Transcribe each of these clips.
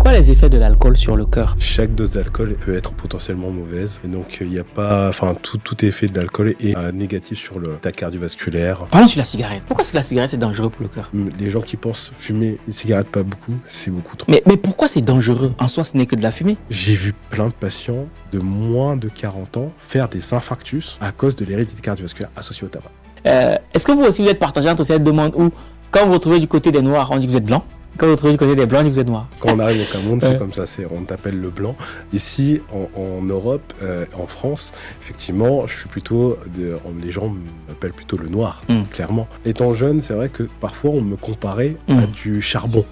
quoi les effets de l'alcool sur le cœur? Chaque dose d'alcool peut être potentiellement mauvaise. Et donc, il n'y a pas, tout effet de l'alcool est négatif sur l'état cardiovasculaire. Parlons sur la cigarette. Pourquoi est-ce que la cigarette c'est dangereux pour le cœur? Les gens qui pensent fumer une cigarette pas beaucoup, c'est beaucoup trop. Mais pourquoi c'est dangereux? En soi, ce n'est que de la fumée. J'ai vu plein de patients de moins de 40 ans faire des infarctus à cause de l'hérédité cardiovasculaire associée au tabac. Est-ce que vous aussi vous êtes partagé entre cette demande où, quand vous vous retrouvez du côté des noirs, on dit que vous êtes blanc? Quand vous vous retrouvez du côté des blancs, on dit que vous êtes noir? Quand on arrive au Cameroun, c'est comme ça, on t'appelle le blanc. Ici, en Europe, en France, effectivement, je suis plutôt, les gens m'appellent plutôt le noir, clairement. Étant jeune, c'est vrai que parfois on me comparait à du charbon.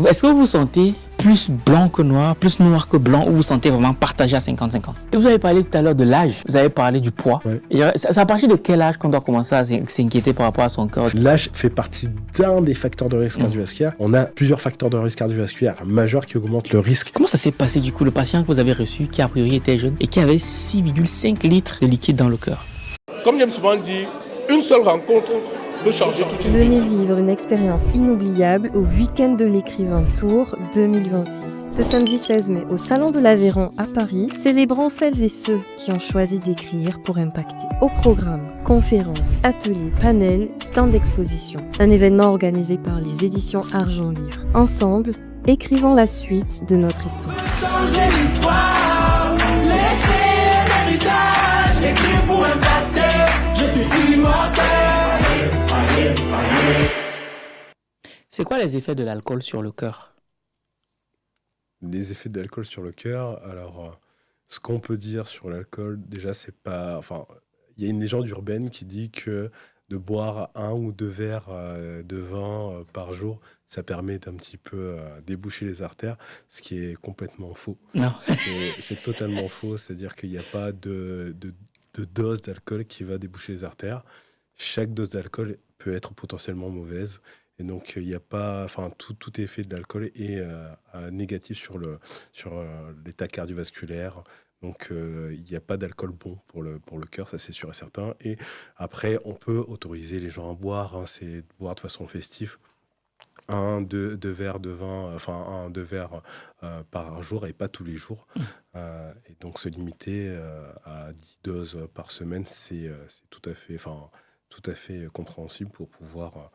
Est-ce que vous vous sentez plus blanc que noir, plus noir que blanc, ou vous vous sentez vraiment partagé à 50-50? Et vous avez parlé tout à l'heure de l'âge, vous avez parlé du poids. Ouais. C'est à partir de quel âge qu'on doit commencer à s'inquiéter par rapport à son corps? L'âge fait partie d'un des facteurs de risque cardiovasculaire. On a plusieurs facteurs de risque cardiovasculaire majeurs qui augmentent le risque. Comment ça s'est passé du coup, le patient que vous avez reçu, qui a priori était jeune et qui avait 6,5 litres de liquide dans le cœur? Comme j'aime souvent dire, une seule rencontre peut changer toute une vie. Venez vivre une expérience inoubliable au Week-end de l'écrivain Tour 2026. Ce samedi 16 mai, au Salon de l'Aveyron à Paris, célébrons celles et ceux qui ont choisi d'écrire pour impacter. Au programme, conférences, ateliers, panels, stands d'exposition. Un événement organisé par les éditions Argent Livre. Ensemble, écrivons la suite de notre histoire. Changer l'histoire, laisser l'héritage, écrire pour impacter, je suis immortel. C'est quoi les effets de l'alcool sur le cœur? Les effets de l'alcool sur le cœur, alors ce qu'on peut dire sur l'alcool, déjà c'est pas... il y a une légende urbaine qui dit que de boire 1 ou 2 verres de vin par jour, ça permet d'un petit peu déboucher les artères, ce qui est complètement faux. Non. C'est totalement faux, c'est-à-dire qu'il n'y a pas de dose d'alcool qui va déboucher les artères. Chaque dose d'alcool peut être potentiellement mauvaise. Et donc, il n'y a pas... tout effet de l'alcool est négatif sur l'état cardiovasculaire. Donc, il n'y a pas d'alcool bon pour le cœur, ça c'est sûr et certain. Et après, on peut autoriser les gens à boire, c'est boire de façon festive. 2 verres de vin, 2 verres par jour et pas tous les jours. Et donc, se limiter à 10 doses par semaine, c'est tout à fait compréhensible pour pouvoir...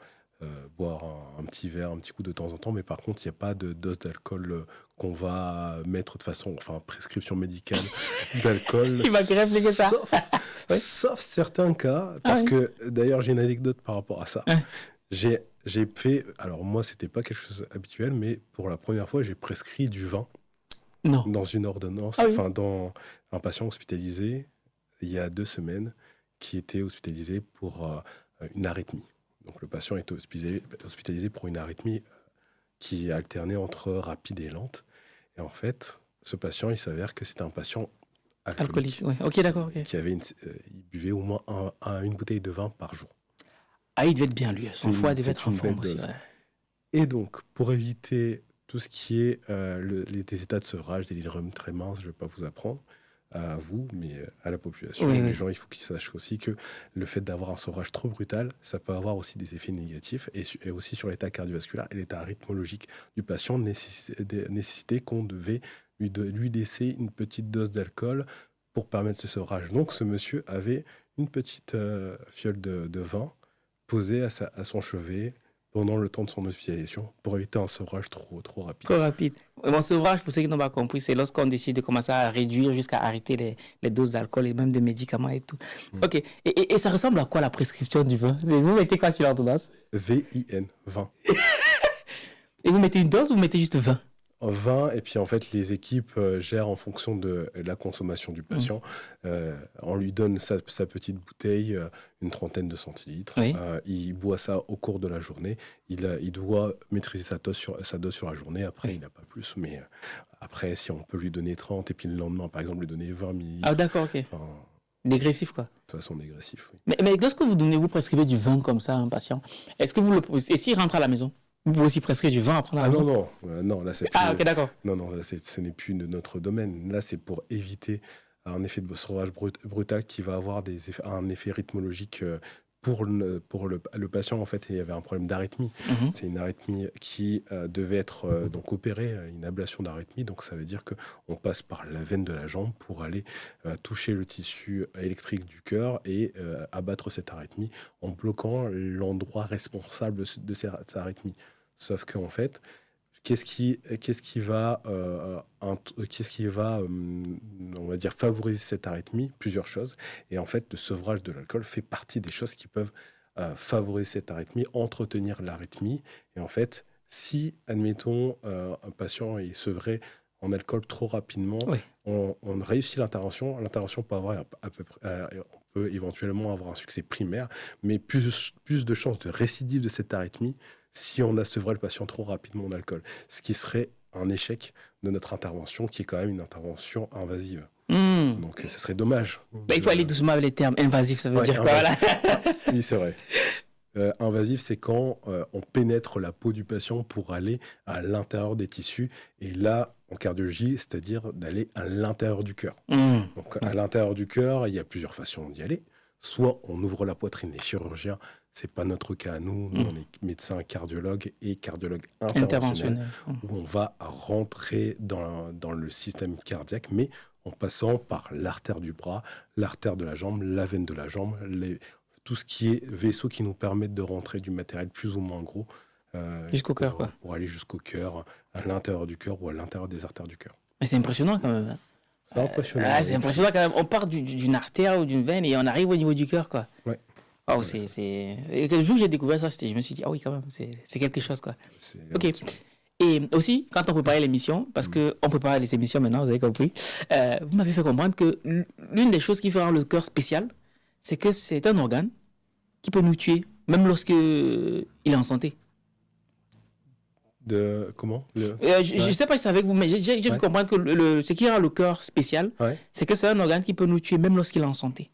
boire un petit verre, un petit coup de temps en temps, mais par contre, il n'y a pas de dose d'alcool qu'on va mettre de façon, prescription médicale d'alcool. Il m'a réexpliquer ça. Sauf certains cas, parce que d'ailleurs, j'ai une anecdote par rapport à ça. J'ai fait, alors moi, c'était pas quelque chose habituel, mais pour la première fois, j'ai prescrit du vin dans une ordonnance, dans un patient hospitalisé il y a 2 semaines qui était hospitalisé pour une arythmie. Donc, le patient est hospitalisé pour une arythmie qui alternait entre rapide et lente. Et en fait, ce patient, il s'avère que c'était un patient alcoolique. Ouais. Ok, d'accord. Okay. Il buvait au moins une bouteille de vin par jour. Ah, il devait être bien, lui. Son foie devait être en forme aussi. Ouais. Et donc, pour éviter tout ce qui est les états de sevrage, des déliriums très minces, je ne vais pas vous apprendre, à vous, mais à la population. Les gens, il faut qu'ils sachent aussi que le fait d'avoir un sevrage trop brutal, ça peut avoir aussi des effets négatifs et aussi sur l'état cardiovasculaire et l'état rythmologique du patient, nécessité qu'on devait lui laisser une petite dose d'alcool pour permettre ce sevrage. Donc, ce monsieur avait une petite fiole de vin posée à son chevet pendant le temps de son hospitalisation pour éviter un sevrage trop rapide. Trop rapide. Mon sevrage, pour ceux qui n'ont pas compris, c'est lorsqu'on décide de commencer à réduire jusqu'à arrêter les doses d'alcool et même de médicaments et tout. Ok. Et ça ressemble à quoi la prescription du vin? Vous mettez quoi sur l'ordonnance? VIN, vin. Et vous mettez une dose ou vous mettez juste 20? 20, et puis en fait les équipes gèrent en fonction de la consommation du patient. On lui donne sa petite bouteille, une 30aine de centilitres. Il boit ça au cours de la journée. Il doit maîtriser sa dose sur la journée. Après, il n'a pas plus. Mais après, si on peut lui donner 30 et puis le lendemain, par exemple, lui donner 20 millilitres. Ah d'accord, ok. Dégressif, quoi. De toute façon, dégressif, oui. Mais lorsque vous prescrivez du vin comme ça à un patient, est-ce que et s'il rentre à la maison, vous pouvez aussi prescrire du vin après la maison? Non, là c'est plus... Ah ok, d'accord. Non, là ce n'est plus de notre domaine. Là, c'est pour éviter un effet de sevrage brutal qui va avoir un effet rythmologique le patient, en fait, il y avait un problème d'arythmie. C'est une arythmie qui devait être donc opérée, une ablation d'arythmie. Donc, ça veut dire qu'on passe par la veine de la jambe pour aller toucher le tissu électrique du cœur et abattre cette arythmie en bloquant l'endroit responsable de cette arythmie. Sauf qu'en fait, qu'est-ce qui va, on va dire, favoriser cette arythmie? Plusieurs choses. Et en fait, le sevrage de l'alcool fait partie des choses qui peuvent favoriser cette arythmie, entretenir l'arythmie. Et en fait, si, admettons, un patient est sevré en alcool trop rapidement, Oui. on réussit l'intervention. L'intervention peut avoir à peu près, on peut éventuellement avoir un succès primaire, mais plus de chances de récidive de cette arythmie si on a sevré le patient trop rapidement en alcool, ce qui serait un échec de notre intervention, qui est quand même une intervention invasive. Donc, ce serait dommage. Il faut aller doucement avec les termes. Invasif, ça veut dire quoi, voilà. Oui, c'est vrai. Invasif, c'est quand on pénètre la peau du patient pour aller à l'intérieur des tissus. Et là, en cardiologie, c'est-à-dire d'aller à l'intérieur du cœur. Donc, à l'intérieur du cœur, il y a plusieurs façons d'y aller. Soit on ouvre la poitrine des chirurgiens, c'est pas notre cas à nous. Nous, on est médecins cardiologues et cardiologues interventionnels, où on va rentrer dans le système cardiaque, mais en passant par l'artère du bras, l'artère de la jambe, la veine de la jambe, tout ce qui est vaisseau qui nous permettent de rentrer du matériel plus ou moins gros jusqu'au cœur, quoi. Pour aller jusqu'au cœur, à l'intérieur du cœur ou à l'intérieur des artères du cœur. Mais c'est impressionnant quand même. C'est impressionnant. C'est impressionnant quand même. On part d'une artère ou d'une veine et on arrive au niveau du cœur, quoi. Ouais. Oh, Et le jour où j'ai découvert ça, je me suis dit, ah oui, quand même, c'est quelque chose, quoi. Ok. Et aussi, quand on préparait l'émission, parce qu'on prépare les émissions maintenant, vous avez compris, vous m'avez fait comprendre que l'une des choses qui fait rendre le cœur spécial, c'est que c'est un organe qui peut nous tuer, même lorsqu'il est en santé. Comment Je ne sais pas si c'est avec vous, mais j'ai pu comprendre que ce qui rend le cœur spécial, c'est que c'est un organe qui peut nous tuer, même lorsqu'il est en santé.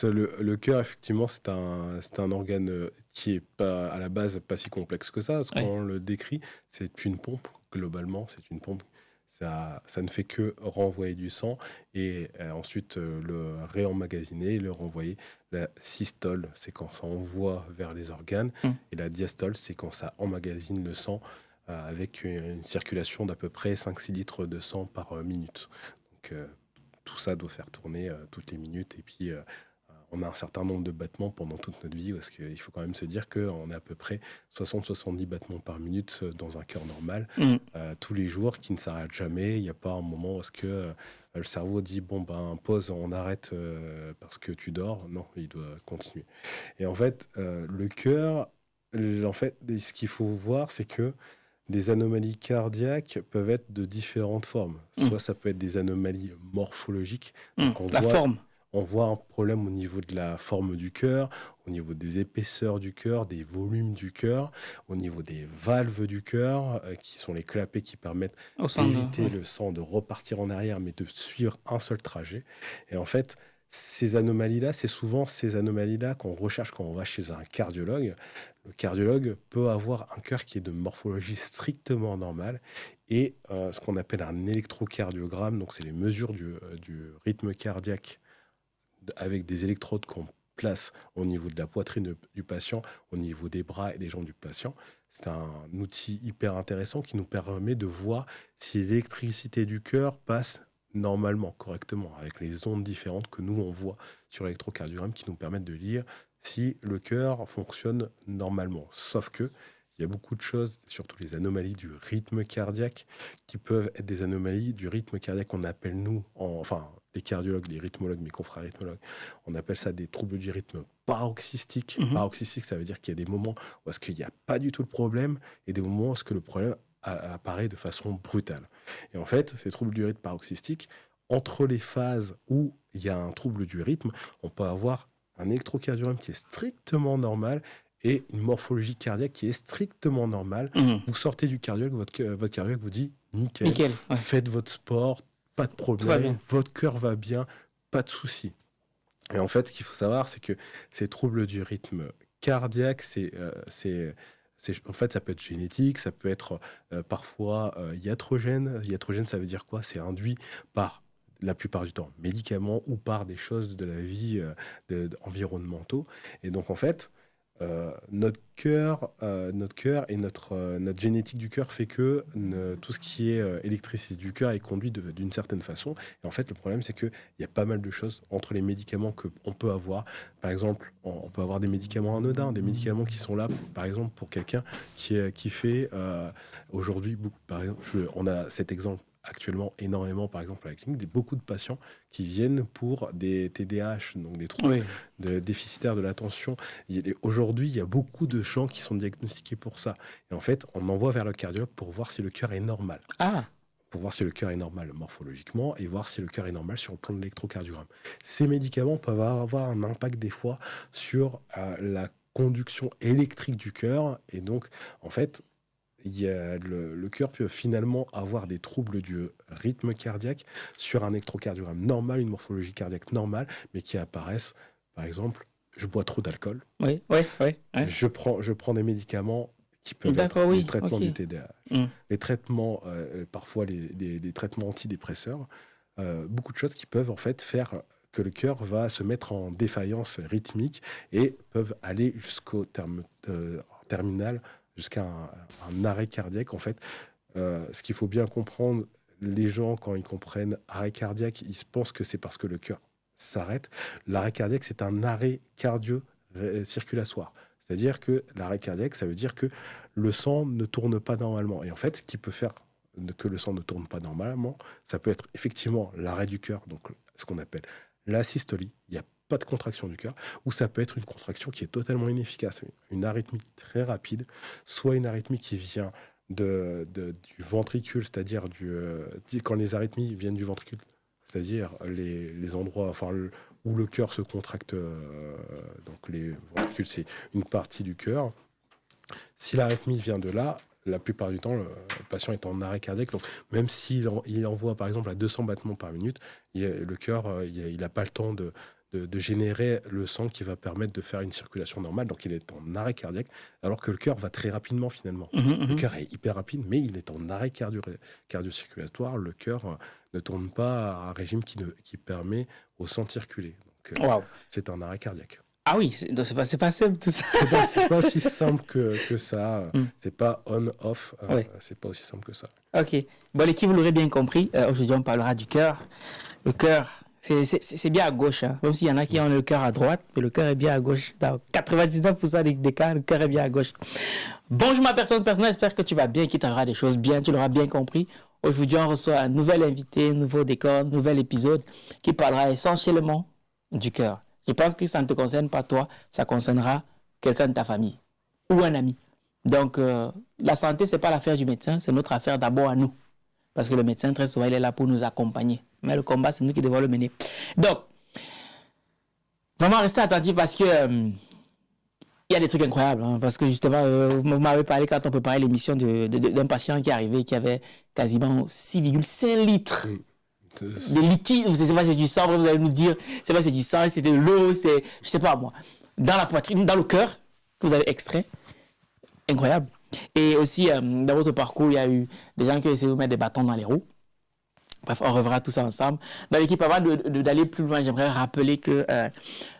Le cœur, effectivement, c'est un organe qui est pas, à la base, pas si complexe que ça. Parce qu'on le décrit, c'est une pompe, globalement, c'est une pompe. Ça ne fait que renvoyer du sang et ensuite le réemmagasiner, le renvoyer. La systole, c'est quand ça envoie vers les organes. Et la diastole, c'est quand ça emmagasine le sang avec une circulation d'à peu près 5-6 litres de sang par minute. Donc, tout ça doit faire tourner toutes les minutes. Et puis, on a un certain nombre de battements pendant toute notre vie, parce qu'il faut quand même se dire qu'on a à peu près 60-70 battements par minute dans un cœur normal, tous les jours, qui ne s'arrêtent jamais. Il n'y a pas un moment où est-ce que le cerveau dit, pause, on arrête parce que tu dors. Non, il doit continuer. Et en fait, le cœur, ce qu'il faut voir, c'est que des anomalies cardiaques peuvent être de différentes formes. Soit ça peut être des anomalies morphologiques. Donc on voit un problème au niveau de la forme du cœur, au niveau des épaisseurs du cœur, des volumes du cœur, au niveau des valves du cœur, qui sont les clapets qui permettent d'éviter le sang de repartir en arrière, mais de suivre un seul trajet. Et en fait, ces anomalies-là, c'est souvent ces anomalies-là qu'on recherche quand on va chez un cardiologue. Le cardiologue peut avoir un cœur qui est de morphologie strictement normale et ce qu'on appelle un électrocardiogramme, donc c'est les mesures du rythme cardiaque avec des électrodes qu'on place au niveau de la poitrine du patient, au niveau des bras et des jambes du patient. C'est un outil hyper intéressant qui nous permet de voir si l'électricité du cœur passe normalement, correctement, avec les ondes différentes que nous, on voit sur l'électrocardiogramme qui nous permettent de lire si le cœur fonctionne normalement. Sauf que il y a beaucoup de choses, surtout les anomalies du rythme cardiaque, qui peuvent être des anomalies du rythme cardiaque qu'on appelle, les cardiologues, les rythmologues, mes confrères rythmologues, on appelle ça des troubles du rythme paroxystiques. Paroxystique, ça veut dire qu'il y a des moments où est-ce qu'il n'y a pas du tout de problème et des moments où est-ce que le problème apparaît de façon brutale. Et en fait, ces troubles du rythme paroxystique, entre les phases où il y a un trouble du rythme, on peut avoir un électrocardiogramme qui est strictement normal et une morphologie cardiaque qui est strictement normale. Vous sortez du cardiologue, votre cardiologue vous dit nickel, faites votre sport, pas de problème, votre cœur va bien, pas de souci. Et en fait, ce qu'il faut savoir, c'est que ces troubles du rythme cardiaque, en fait, ça peut être génétique, ça peut être parfois iatrogène. Iatrogène, ça veut dire quoi? C'est induit par la plupart du temps médicaments ou par des choses de la vie environnementaux. Et donc, en fait, notre cœur et notre génétique du cœur fait que tout ce qui est électricité du cœur est conduit d'une certaine façon. Et en fait, le problème, c'est qu'il y a pas mal de choses entre les médicaments qu'on peut avoir. Par exemple, on peut avoir des médicaments anodins, des médicaments qui sont là, par exemple, pour quelqu'un qui fait aujourd'hui, par exemple, on a cet exemple actuellement énormément, par exemple, à la clinique, beaucoup de patients qui viennent pour des TDAH, donc des troubles déficitaires de l'attention. Aujourd'hui, il y a beaucoup de gens qui sont diagnostiqués pour ça. Et en fait, on envoie vers le cardiologue pour voir si le cœur est normal. Pour voir si le cœur est normal morphologiquement et voir si le cœur est normal sur le plan de l'électrocardiogramme. Ces médicaments peuvent avoir un impact des fois sur la conduction électrique du cœur. Et donc, en fait, le cœur peut finalement avoir des troubles du rythme cardiaque sur un électrocardiogramme normal, une morphologie cardiaque normale, mais qui apparaissent, par exemple, je bois trop d'alcool. Oui. Je prends des médicaments qui peuvent être des traitements du TDAH. Les traitements, parfois des traitements antidépresseurs, beaucoup de choses qui peuvent en fait faire que le cœur va se mettre en défaillance rythmique et peuvent aller jusqu'au terminal, jusqu'à un arrêt cardiaque. En fait, ce qu'il faut bien comprendre, les gens, quand ils comprennent arrêt cardiaque, ils pensent que c'est parce que le cœur s'arrête. L'arrêt cardiaque, c'est un arrêt cardio-circulatoire. C'est-à-dire que l'arrêt cardiaque, ça veut dire que le sang ne tourne pas normalement. Et en fait, ce qui peut faire que le sang ne tourne pas normalement, ça peut être effectivement l'arrêt du cœur, donc ce qu'on appelle la systolie. Il n'y a pas de contraction du cœur, ou ça peut être une contraction qui est totalement inefficace, une arythmie très rapide, soit une arythmie qui vient du ventricule, c'est-à-dire quand les arythmies viennent du ventricule, c'est-à-dire les endroits où le cœur se contracte, donc les ventricules, c'est une partie du cœur. Si l'arythmie vient de là, la plupart du temps, le patient est en arrêt cardiaque. Donc, même s'il envoie, par exemple, à 200 battements par minute, le cœur, il n'a pas le temps de générer le sang qui va permettre de faire une circulation normale. Donc, il est en arrêt cardiaque, alors que le cœur va très rapidement, finalement. Le cœur est hyper rapide, mais il est en arrêt cardio-circulatoire. Le cœur ne tourne pas à un régime qui permet au sang de circuler. Donc, c'est un arrêt cardiaque. Ah oui, c'est pas simple tout ça. C'est pas aussi simple que ça. C'est pas on-off. C'est pas aussi simple que ça. Ok. Bon, l'équipe, vous l'aurez bien compris. Aujourd'hui, on parlera du cœur. Le cœur, c'est bien à gauche. Hein. Même s'il y en a qui ont le cœur à droite, mais le cœur est bien à gauche. Dans 99% des cas, le cœur est bien à gauche. Bonjour ma personne personnelle, j'espère que tu vas bien, qu'il t'arrivera des choses bien, tu l'auras bien compris. Aujourd'hui, on reçoit un nouvel invité, un nouveau décor, nouvel épisode qui parlera essentiellement du cœur. Je pense que ça ne te concerne pas toi, ça concernera quelqu'un de ta famille ou un ami. Donc, la santé, ce n'est pas l'affaire du médecin, c'est notre affaire d'abord à nous. Parce que le médecin, très souvent, il est là pour nous accompagner. Mais le combat, c'est nous qui devons le mener. Donc, vraiment restez attentifs parce que il y a des trucs incroyables. Hein, parce que justement, vous m'avez parlé quand on préparait l'émission d'un patient qui est arrivé, qui avait quasiment 6,5 litres. De liquide, vous savez pas, c'est du sang, vous allez nous dire, c'est pas, c'est du sang, c'est de l'eau, c'est, je sais pas moi, dans la poitrine, dans le cœur, que vous avez extrait. Incroyable. Et aussi, dans votre parcours, il y a eu des gens qui ont essayé de vous mettre des bâtons dans les roues. Bref, on reverra tout ça ensemble. Dans l'équipe, avant d'aller plus loin, j'aimerais rappeler que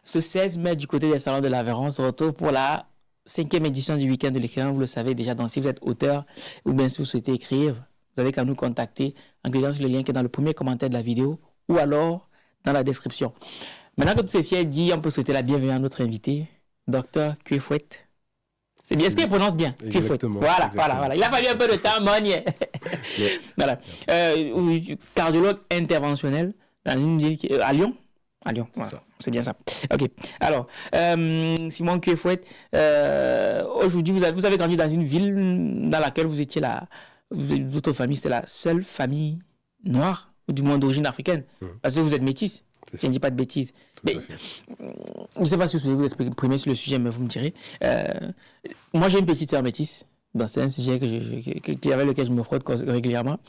ce 16 mai, du côté des salons de l'Aveyron, on se retrouve pour la 5e édition du week-end de l'écrivain. Vous le savez déjà, donc si vous êtes auteur ou bien si vous souhaitez écrire, vous avez qu'à nous contacter en cliquant sur le lien qui est dans le premier commentaire de la vidéo ou alors dans la description. Maintenant que tout ceci est dit, on peut souhaiter la bienvenue à notre invité, Dr Kwefouet. C'est bien, est-ce qu'il prononce bien? Exactement. Voilà. Il a fallu un peu de temps, Monier. Voilà. Cardiologue interventionnel à Lyon. À Lyon, voilà. C'est bien ça. Ok. Alors, Simon Kwefouet, aujourd'hui, vous avez grandi dans une ville dans laquelle vous étiez là. Votre famille, c'était la seule famille noire, ou du moins d'origine africaine. Parce que vous êtes métis. Je ne dis pas de bêtises. Mais, je ne sais pas si vous voulez vous exprimer sur le sujet, mais vous me direz. Moi, j'ai une petite sœur métisse. Donc, c'est un sujet avec lequel je me frotte régulièrement.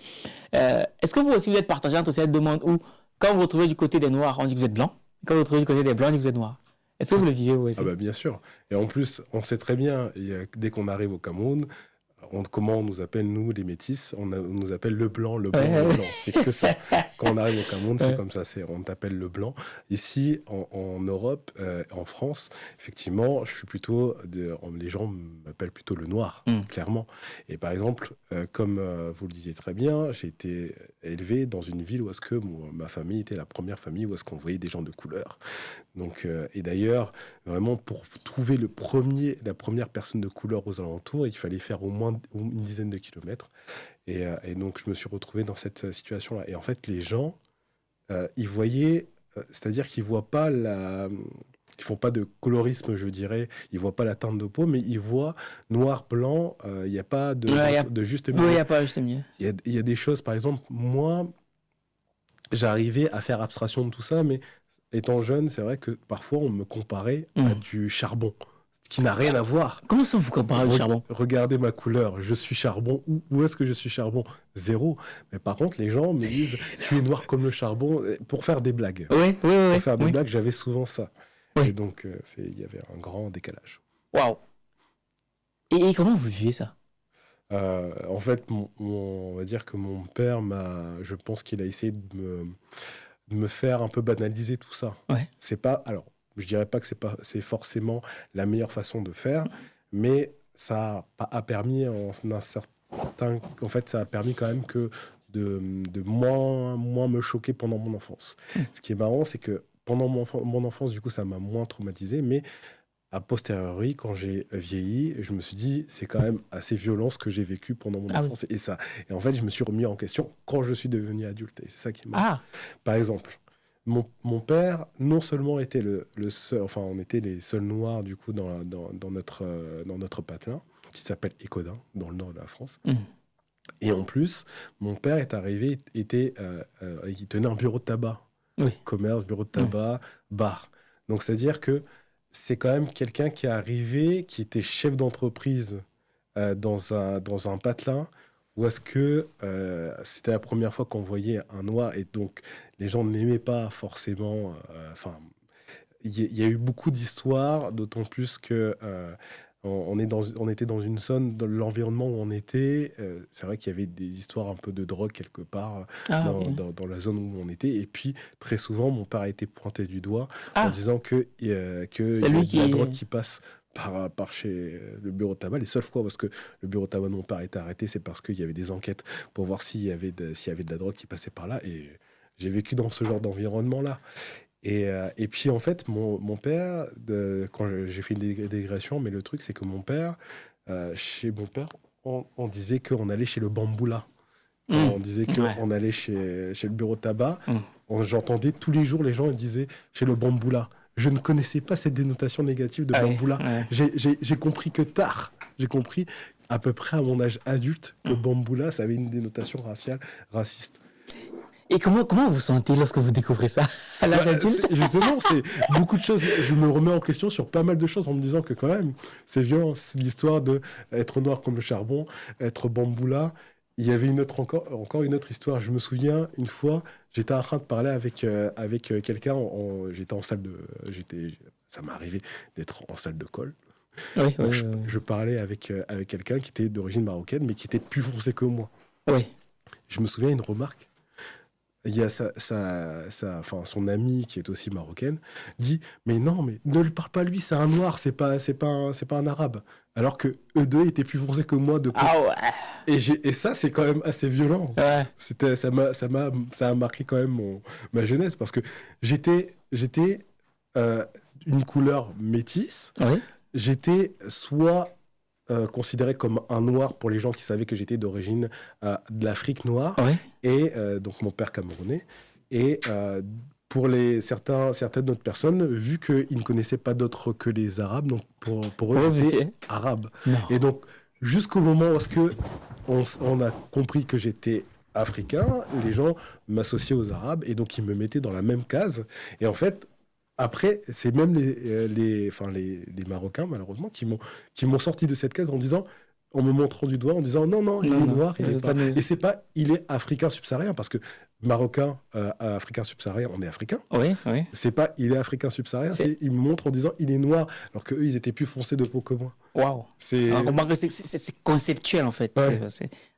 Est-ce que vous aussi, vous êtes partagé entre ces deux mondes où, quand vous vous retrouvez du côté des Noirs, on dit que vous êtes blanc. Quand vous vous retrouvez du côté des Blancs, on dit que vous êtes noir. Est-ce que vous le vivez, vous aussi? Bien sûr. Et en plus, on sait très bien, dès qu'on arrive au Cameroun, comment on nous appelle, nous, les métis? On nous appelle le blanc, le blanc, le blanc. C'est que ça. Quand on arrive au Cameroun, c'est comme ça. On t'appelle le blanc. Ici, en Europe, en France, effectivement, je suis plutôt... les gens m'appellent plutôt le noir, clairement. Et par exemple, comme vous le disiez très bien, j'ai été élevé dans une ville où est-ce que ma famille était la première famille où est-ce qu'on voyait des gens de couleur. Donc, et d'ailleurs, vraiment, pour trouver la première personne de couleur aux alentours, il fallait faire au moins une dizaine de kilomètres. Et donc, je me suis retrouvé dans cette situation-là. Et en fait, les gens, ils voyaient... c'est-à-dire qu'ils ne voient pas ils font pas de colorisme, je dirais. Ils voient pas la teinte de peau, mais ils voient noir, blanc. Il n'y a pas de juste milieu. Oui, il n'y a pas juste milieu. Il y a des choses, par exemple, moi, j'arrivais à faire abstraction de tout ça, mais étant jeune, c'est vrai que parfois, on me comparait à du charbon, qui n'a rien à voir. Comment ça vous comparez au charbon? Regardez ma couleur, je suis charbon. Où est-ce que je suis charbon? Zéro. Mais par contre, les gens me disent, tu es noir comme le charbon, pour faire des blagues. Oui. Pour faire des blagues, j'avais souvent ça. Oui. Et donc, il y avait un grand décalage. Waouh. Et comment vous vivez ça? En fait, on va dire que mon père je pense qu'il a essayé de me faire un peu banaliser tout ça. Ouais. C'est pas, alors, je dirais pas que c'est forcément la meilleure façon de faire, mais ça a permis en fait, ça a permis quand même de moins me choquer pendant mon enfance. Ce qui est marrant, c'est que pendant mon enfance, du coup, ça m'a moins traumatisé, mais a posteriori, quand j'ai vieilli, je me suis dit, c'est quand même assez violent ce que j'ai vécu pendant mon enfance. Oui. Et en fait, je me suis remis en question quand je suis devenu adulte. Et c'est ça qui m'a... Par exemple, mon père, non seulement était le seul... Enfin, on était les seuls noirs, du coup, dans notre patelin, qui s'appelle Écodin, dans le nord de la France. Et en plus, mon père est arrivé, il tenait un bureau de tabac. Oui. Commerce, bureau de tabac, bar. Donc, c'est-à-dire que c'est quand même quelqu'un qui est arrivé, qui était chef d'entreprise dans un patelin, où est-ce que c'était la première fois qu'on voyait un noir, et donc les gens n'aimaient pas forcément... il y a eu beaucoup d'histoires, d'autant plus que... on était dans une zone, dans l'environnement où on était, c'est vrai qu'il y avait des histoires un peu de drogue quelque part dans la zone où on était. Et puis, très souvent, mon père a été pointé du doigt en disant qu'il y a de la drogue qui passe par chez le bureau de tabac. Les seules fois parce que le bureau de tabac de mon père a été arrêté, c'est parce qu'il y avait des enquêtes pour voir s'il y avait de la drogue qui passait par là. Et j'ai vécu dans ce genre d'environnement-là. Et puis, en fait, mon père, quand j'ai fait une dégression, mais le truc, c'est que mon père, chez mon père, on disait qu'on allait chez le bamboula. On disait qu'on allait chez le bureau de tabac. J'entendais tous les jours les gens disaient chez le bamboula. Je ne connaissais pas cette dénotation négative de bamboula. J'ai compris que tard. J'ai compris à peu près à mon âge adulte que bamboula, ça avait une dénotation raciale, raciste. Et comment vous sentez lorsque vous découvrez ça à l'âge adulte? Justement, c'est beaucoup de choses. Je me remets en question sur pas mal de choses en me disant que quand même, c'est violent. C'est l'histoire d'être noir comme le charbon, être bamboula. Il y avait encore une autre histoire. Je me souviens, une fois, j'étais en train de parler avec quelqu'un. J'étais en salle ça m'est arrivé d'être en salle de colle. Je parlais avec quelqu'un qui était d'origine marocaine, mais qui était plus foncé que moi. Oui. Je me souviens d'une remarque. Il y a son amie qui est aussi marocaine dit mais non, mais ne lui parle pas lui, c'est un noir, c'est pas un arabe, alors que eux deux étaient plus foncés que moi de peau. Et ça c'est quand même assez violent. Ça a marqué quand même ma jeunesse, parce que j'étais une couleur métisse. J'étais soit considéré comme un noir pour les gens qui savaient que j'étais d'origine de l'Afrique noire, et donc mon père camerounais, et pour certaines autres personnes, vu qu'ils ne connaissaient pas d'autres que les Arabes, donc pour eux j'étais arabe. Et donc jusqu'au moment où on a compris que j'étais africain, les gens m'associaient aux Arabes, et donc ils me mettaient dans la même case. Et en fait, après, c'est même les Marocains, malheureusement, qui m'ont sorti de cette case en disant en me montrant du doigt, en disant non, il est noir, il est pas. de- Et c'est pas, il est africain subsaharien, parce que marocain, africain subsaharien, on est africain. Oui, oui. C'est pas, il est africain subsaharien, c'est, il me montre en disant, il est noir, alors qu'eux, ils étaient plus foncés de peau que moi. Waouh. C'est. Alors, on remarque que c'est conceptuel, en fait. Ouais.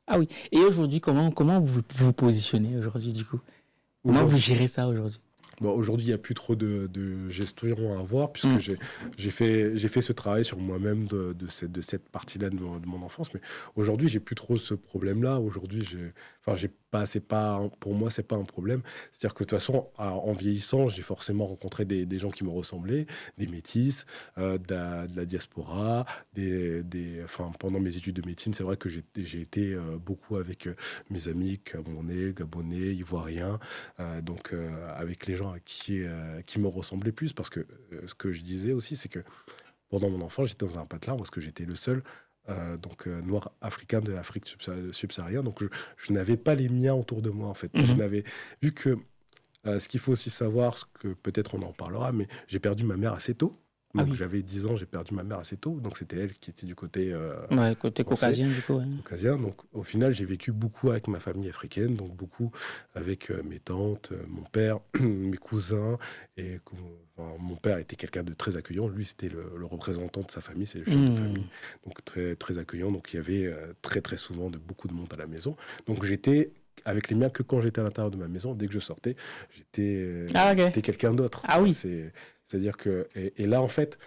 Ah oui. Et aujourd'hui, comment vous vous positionnez aujourd'hui, du coup? Comment vous gérez ça aujourd'hui? Bon, aujourd'hui, il n'y a plus trop de gestion à avoir, puisque j'ai fait ce travail sur moi-même de cette partie-là de mon enfance. Mais aujourd'hui, j'ai plus trop ce problème-là. Aujourd'hui, pour moi, c'est pas un problème. C'est-à-dire que de toute façon, en vieillissant, j'ai forcément rencontré des gens qui me ressemblaient, des métis, de la diaspora, pendant mes études de médecine, c'est vrai que j'ai été beaucoup avec mes amis gabonais, ivoiriens, avec les gens qui me ressemblaient plus, parce que ce que je disais aussi, c'est que pendant mon enfance, j'étais dans un patelin parce que j'étais le seul noir africain de l'Afrique subsaharienne, donc je n'avais pas les miens autour de moi, en fait. Je n'avais vu que ce qu'il faut aussi savoir, ce que peut-être on en parlera, mais j'ai perdu ma mère assez tôt. Donc j'avais 10 ans, j'ai perdu ma mère assez tôt. Donc c'était elle qui était du côté... côté caucasien, du coup. Ouais. Caucasien. Donc au final, j'ai vécu beaucoup avec ma famille africaine, donc beaucoup avec mes tantes, mon père, mes cousins. Et mon père était quelqu'un de très accueillant. Lui, c'était le représentant de sa famille, c'est le chef de famille. Donc très, très accueillant. Donc il y avait très, très souvent beaucoup de monde à la maison. Donc j'étais avec les miens que quand j'étais à l'intérieur de ma maison. Dès que je sortais, j'étais quelqu'un d'autre. Ah oui. C'est-à-dire que... Et là, en fait,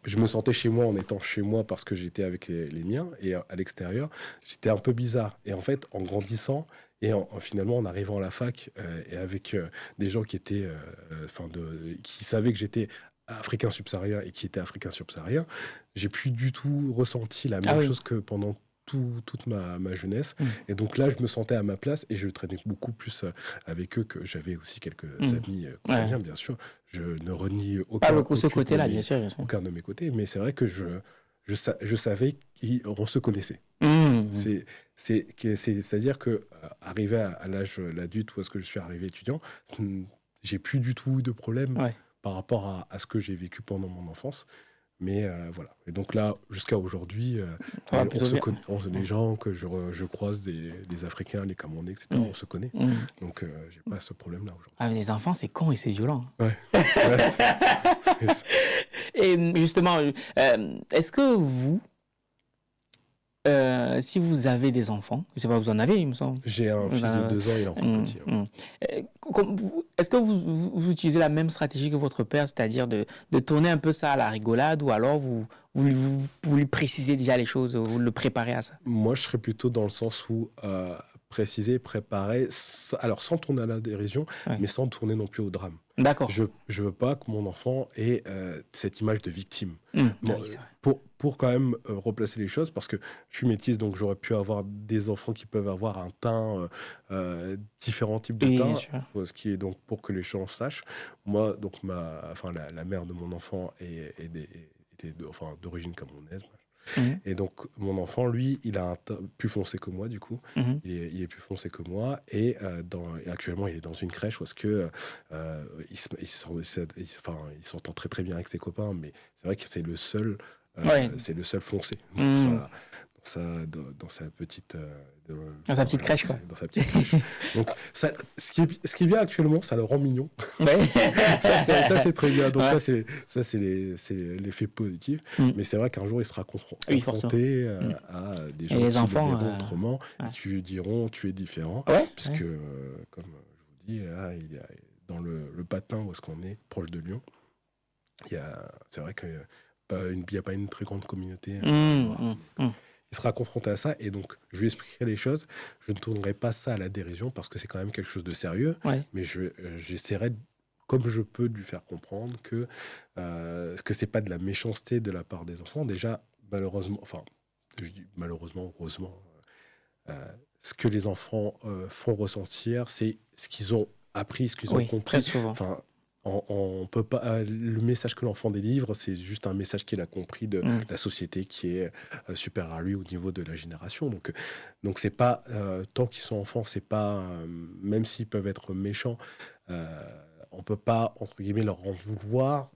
je me sentais chez moi en étant chez moi parce que j'étais avec les miens. Et à l'extérieur, j'étais un peu bizarre. Et en fait, en grandissant et finalement en arrivant à la fac et avec des gens qui étaient... qui savaient que j'étais africain subsaharien et qui étaient africains subsahariens, j'ai plus du tout ressenti la même chose que pendant toute ma jeunesse. Et donc là, je me sentais à ma place et je traînais beaucoup plus avec eux, que j'avais aussi quelques amis caucasiens, bien sûr. Je ne renie aucun, pas beaucoup ce côté-là, bien sûr. Aucun de mes côtés, mais c'est vrai que je savais qu'on se connaissait. C'est-à-dire que arrivé à l'âge l'adulte, où est-ce que je suis arrivé étudiant, j'ai plus du tout eu de problème par rapport à ce que j'ai vécu pendant mon enfance. Mais voilà. Et donc là, jusqu'à aujourd'hui, les gens que je croise, des Africains, les Camerounais, etc., on se connaît. Donc, j'ai pas ce problème-là aujourd'hui. Ah, mais les enfants, c'est con et c'est violent. Ouais. Et justement, est-ce que vous, si vous avez des enfants, je ne sais pas, vous en avez, il me semble. J'ai un fils de 2 ans, il est encore petit. Est-ce que vous utilisez la même stratégie que votre père, c'est-à-dire de tourner un peu ça à la rigolade, ou alors vous lui précisez déjà les choses, vous le préparez à ça? Moi, je serais plutôt dans le sens où préciser, préparer, alors sans tourner à la dérision, mais sans tourner non plus au drame. D'accord. Je veux pas que mon enfant ait cette image de victime. Oui, pour quand même replacer les choses, parce que je suis métisse, donc j'aurais pu avoir des enfants qui peuvent avoir un teint, différents types de teint, ce qui est donc pour que les gens sachent. Moi, donc la mère de mon enfant était d'origine camerounaise. Et donc mon enfant, lui, il a un teint plus foncé que moi, du coup. Il est plus foncé que moi, et actuellement il est dans une crèche parce que il s'entend très très bien avec ses copains, mais c'est vrai que c'est le seul foncé dans sa petite dans sa petite crèche, quoi. Dans sa petite crèche. Donc ça, ce qui est bien actuellement, ça le rend mignon. ça c'est très bien. Donc ça c'est l'effet positif. Mais c'est vrai qu'un jour il sera confronté à des gens qui le verront autrement, qui lui diront tu es différent, puisque comme je vous dis, là il y a dans le Patin, où est-ce qu'on est, proche de Lyon, c'est vrai qu'il n'y a pas une très grande communauté. Il sera confronté à ça, et donc je lui expliquerai les choses. Je ne tournerai pas ça à la dérision parce que c'est quand même quelque chose de sérieux, mais j'essaierai comme je peux de lui faire comprendre que c'est pas de la méchanceté de la part des enfants. Déjà, malheureusement, je dis malheureusement, heureusement, ce que les enfants font ressentir, c'est ce qu'ils ont appris, ce qu'ils ont compris. Très souvent. On peut pas, le message que l'enfant délivre, c'est juste un message qu'il a compris de la société qui est supérieure à lui au niveau de la génération. Donc c'est pas tant qu'ils sont enfants, c'est pas même s'ils peuvent être méchants, on peut pas entre guillemets leur en vouloir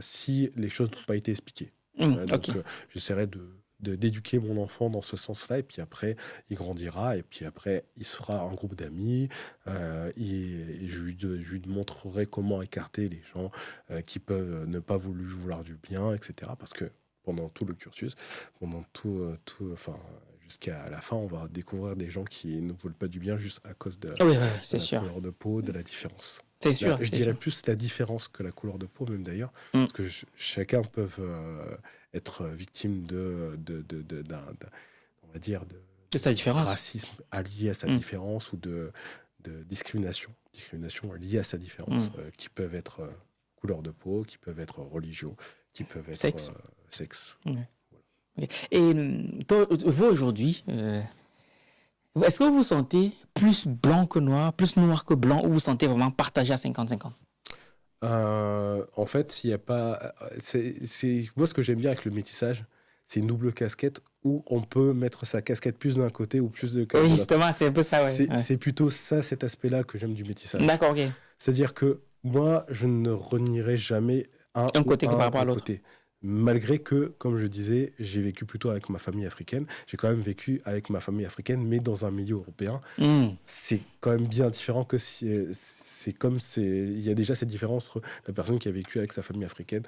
si les choses n'ont pas été expliquées. Donc j'essaierai d'éduquer mon enfant dans ce sens-là, et puis après, il grandira, et puis après, il se fera un groupe d'amis, et je lui montrerai comment écarter les gens qui peuvent ne pas vouloir du bien, etc. Parce que pendant tout le cursus, pendant enfin, jusqu'à la fin, on va découvrir des gens qui ne veulent pas du bien juste à cause de Oui, la c'est sûr. couleur de peau, de la différence. C'est sûr. Je dirais plus la différence que la couleur de peau, même d'ailleurs, parce que chacun peut être victime on va dire, de sa différence. Racisme lié à sa différence ou de discrimination liée à sa différence, qui peuvent être couleur de peau, qui peuvent être religieux, qui peuvent être sexe. Ouais. Okay. Et toi, vous aujourd'hui, est-ce que vous vous sentez plus blanc que noir, plus noir que blanc, ou vous sentez vraiment partagé à 50-50? En fait, s'il y a pas, moi ce que j'aime bien avec le métissage, c'est une double casquette où on peut mettre sa casquette plus d'un côté ou plus de côté. Oui, justement, c'est un peu ça. Ouais. C'est plutôt ça, cet aspect-là que j'aime du métissage. D'accord, ok. C'est-à-dire que moi, je ne renierai jamais un côté par rapport à l'autre. Malgré que, comme je disais, j'ai vécu plutôt avec ma famille africaine. J'ai quand même vécu avec ma famille africaine, mais dans un milieu européen. C'est quand même bien différent que il y a déjà cette différence entre la personne qui a vécu avec sa famille africaine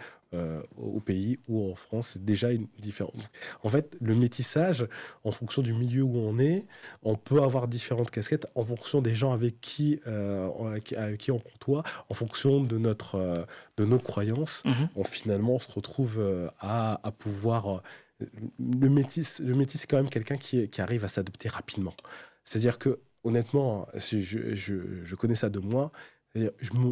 au pays ou en France. C'est déjà une différence. En fait, le métissage, en fonction du milieu où on est, on peut avoir différentes casquettes en fonction des gens avec qui on côtoie, en fonction de nos croyances. Finalement, on se retrouve à pouvoir... Le métis, c'est quand même quelqu'un qui arrive à s'adapter rapidement. C'est-à-dire que, honnêtement, si je connais ça de moi,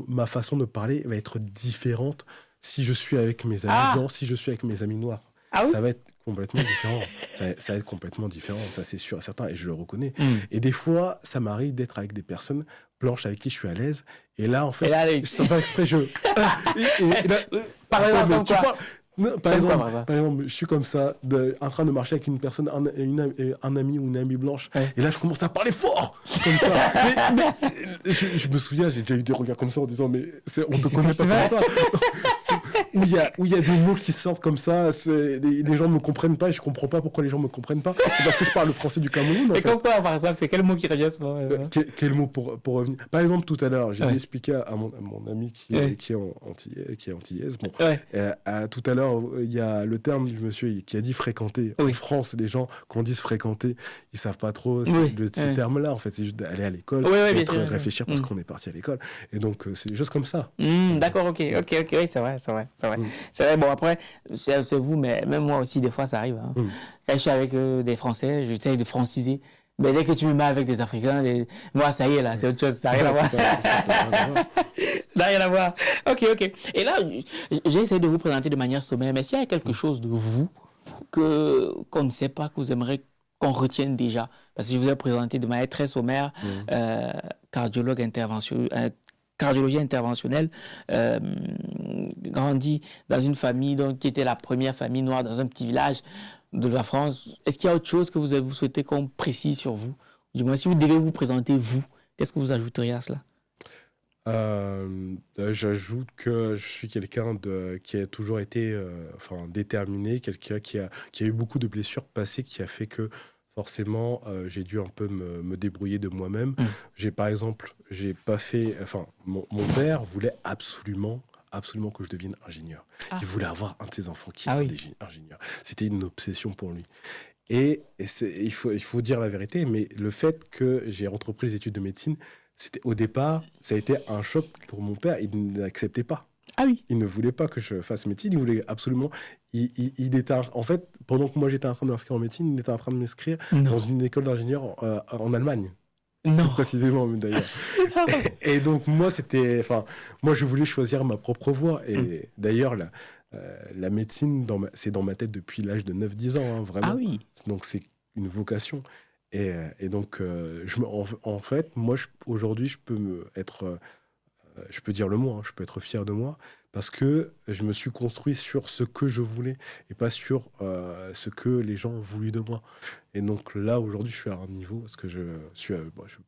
ma façon de parler va être différente si je suis avec mes amis blancs, si je suis avec mes amis noirs. Ça va être complètement différent. Ça va être complètement différent, ça c'est sûr et certain, et je le reconnais. Et des fois, ça m'arrive d'être avec des personnes blanches avec qui je suis à l'aise, et là, en fait, sans faire exprès, par exemple, par exemple, je suis comme ça, en train de marcher avec une personne, un ami ou une amie blanche, et là je commence à parler fort, comme ça. mais je me souviens, j'ai déjà eu des regards comme ça en disant, mais on te connaît pas comme ça. où il y a des mots qui sortent comme ça, les gens ne me comprennent pas, et je comprends pas pourquoi les gens me comprennent pas. C'est parce que je parle le français du Cameroun. Et comme quoi, par exemple, c'est quel mot qui revient souvent quel mot pour revenir? Par exemple, tout à l'heure, j'ai expliqué à mon ami qui est antillaise. Bon, tout à l'heure, il y a le terme du monsieur qui a dit fréquenter. En France, les gens, quand on dit fréquenter, ils savent pas trop ce terme-là. En fait, c'est juste d'aller à l'école, réfléchir parce qu'on est parti à l'école. Et donc, c'est des choses comme ça. D'accord, ok, oui, c'est vrai. C'est vrai, bon, après, c'est vous, mais même moi aussi, des fois, ça arrive. Hein. Quand je suis avec des Français, j'essaie de franciser. Mais dès que tu me mets avec des Africains, moi, ça y est, là, c'est autre chose. Ça n'a rien à voir. Ça n'a rien à voir. Ok. Et là, j'ai essayé de vous présenter de manière sommaire, mais s'il y a quelque chose de vous qu'on ne sait pas, que vous aimeriez qu'on retienne déjà, parce que je vous ai présenté de manière très sommaire, cardiologie interventionnelle, grandi dans une famille qui était la première famille noire dans un petit village de la France. Est-ce qu'il y a autre chose que vous souhaitez qu'on précise sur vous? Du moins, si vous devez vous présenter vous, qu'est-ce que vous ajouteriez à cela? J'ajoute que je suis quelqu'un qui a toujours été déterminé, quelqu'un qui a eu beaucoup de blessures passées, qui a fait que forcément, j'ai dû un peu me débrouiller de moi-même. Par exemple, j'ai pas fait... mon père voulait absolument que je devienne ingénieur. Il voulait avoir un de ses enfants qui est ingénieur. C'était une obsession pour lui. Et il faut dire la vérité, mais le fait que j'ai entrepris les études de médecine, au départ, ça a été un choc pour mon père. Il n'acceptait pas. Il ne voulait pas que je fasse médecine. Il voulait absolument... Il était en fait, pendant que moi j'étais en train de m'inscrire en médecine, il était en train de m'inscrire dans une école d'ingénieur en Allemagne. Non. Plus précisément, d'ailleurs. et donc, moi, je voulais choisir ma propre voie. Et d'ailleurs, la médecine, c'est dans ma tête depuis l'âge de 9-10 ans, hein, vraiment. Donc, c'est une vocation. Et donc, en fait, moi, aujourd'hui, je peux je peux dire le mot, hein, je peux être fier de moi, parce que je me suis construit sur ce que je voulais et pas sur ce que les gens ont voulu de moi. Et donc là, aujourd'hui, je suis à un niveau, parce que je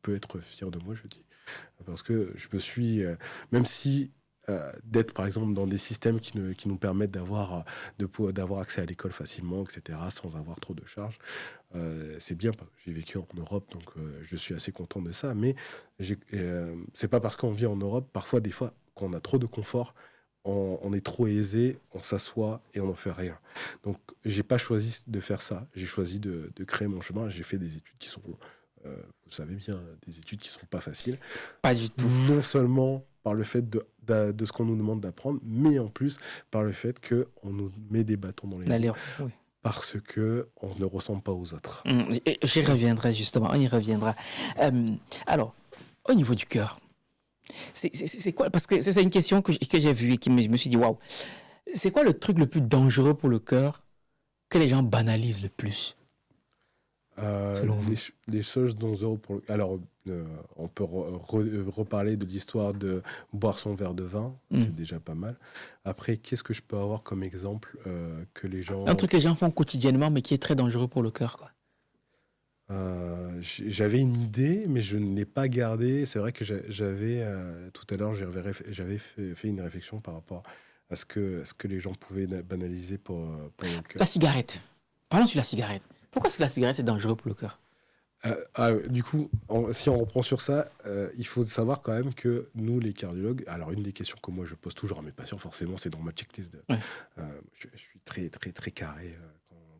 peux être fier de moi, je dis. Parce que je me suis... même si d'être par exemple dans des systèmes qui nous permettent d'avoir accès à l'école facilement, etc., sans avoir trop de charges. C'est bien, j'ai vécu en Europe, donc je suis assez content de ça, mais c'est pas parce qu'on vit en Europe, parfois, des fois, quand on a trop de confort, on est trop aisé, on s'assoit et on n'en fait rien. Donc, j'ai pas choisi de faire ça. J'ai choisi de créer mon chemin. J'ai fait des études qui sont, vous savez bien, des études qui sont pas faciles. Pas du tout. Non seulement par le fait de ce qu'on nous demande d'apprendre, mais en plus par le fait qu'on nous met des bâtons dans les roues. Oui. Parce qu'on ne ressemble pas aux autres. J'y reviendrai justement, on y reviendra. Alors, au niveau du cœur, c'est quoi? Parce que c'est une question que j'ai vue et je me suis dit, waouh, c'est quoi le truc le plus dangereux pour le cœur que les gens banalisent le plus? Les choses dangereuses pour le... Alors, on peut reparler de l'histoire de boire son verre de vin, c'est déjà pas mal. Après, qu'est-ce que je peux avoir comme exemple que les gens... Un truc que les gens font quotidiennement, mais qui est très dangereux pour le cœur, quoi. J'avais une idée, mais je ne l'ai pas gardée. C'est vrai que j'avais, tout à l'heure, j'avais fait une réflexion par rapport à ce que les gens pouvaient banaliser pour le cœur. La cigarette. Parlons sur la cigarette. Pourquoi est-ce que la cigarette est dangereux pour le cœur? Du coup, si on reprend sur ça, il faut savoir quand même que nous, les cardiologues, alors une des questions que moi je pose toujours à mes patients, forcément, c'est dans ma checklist. Je suis très, très, très carré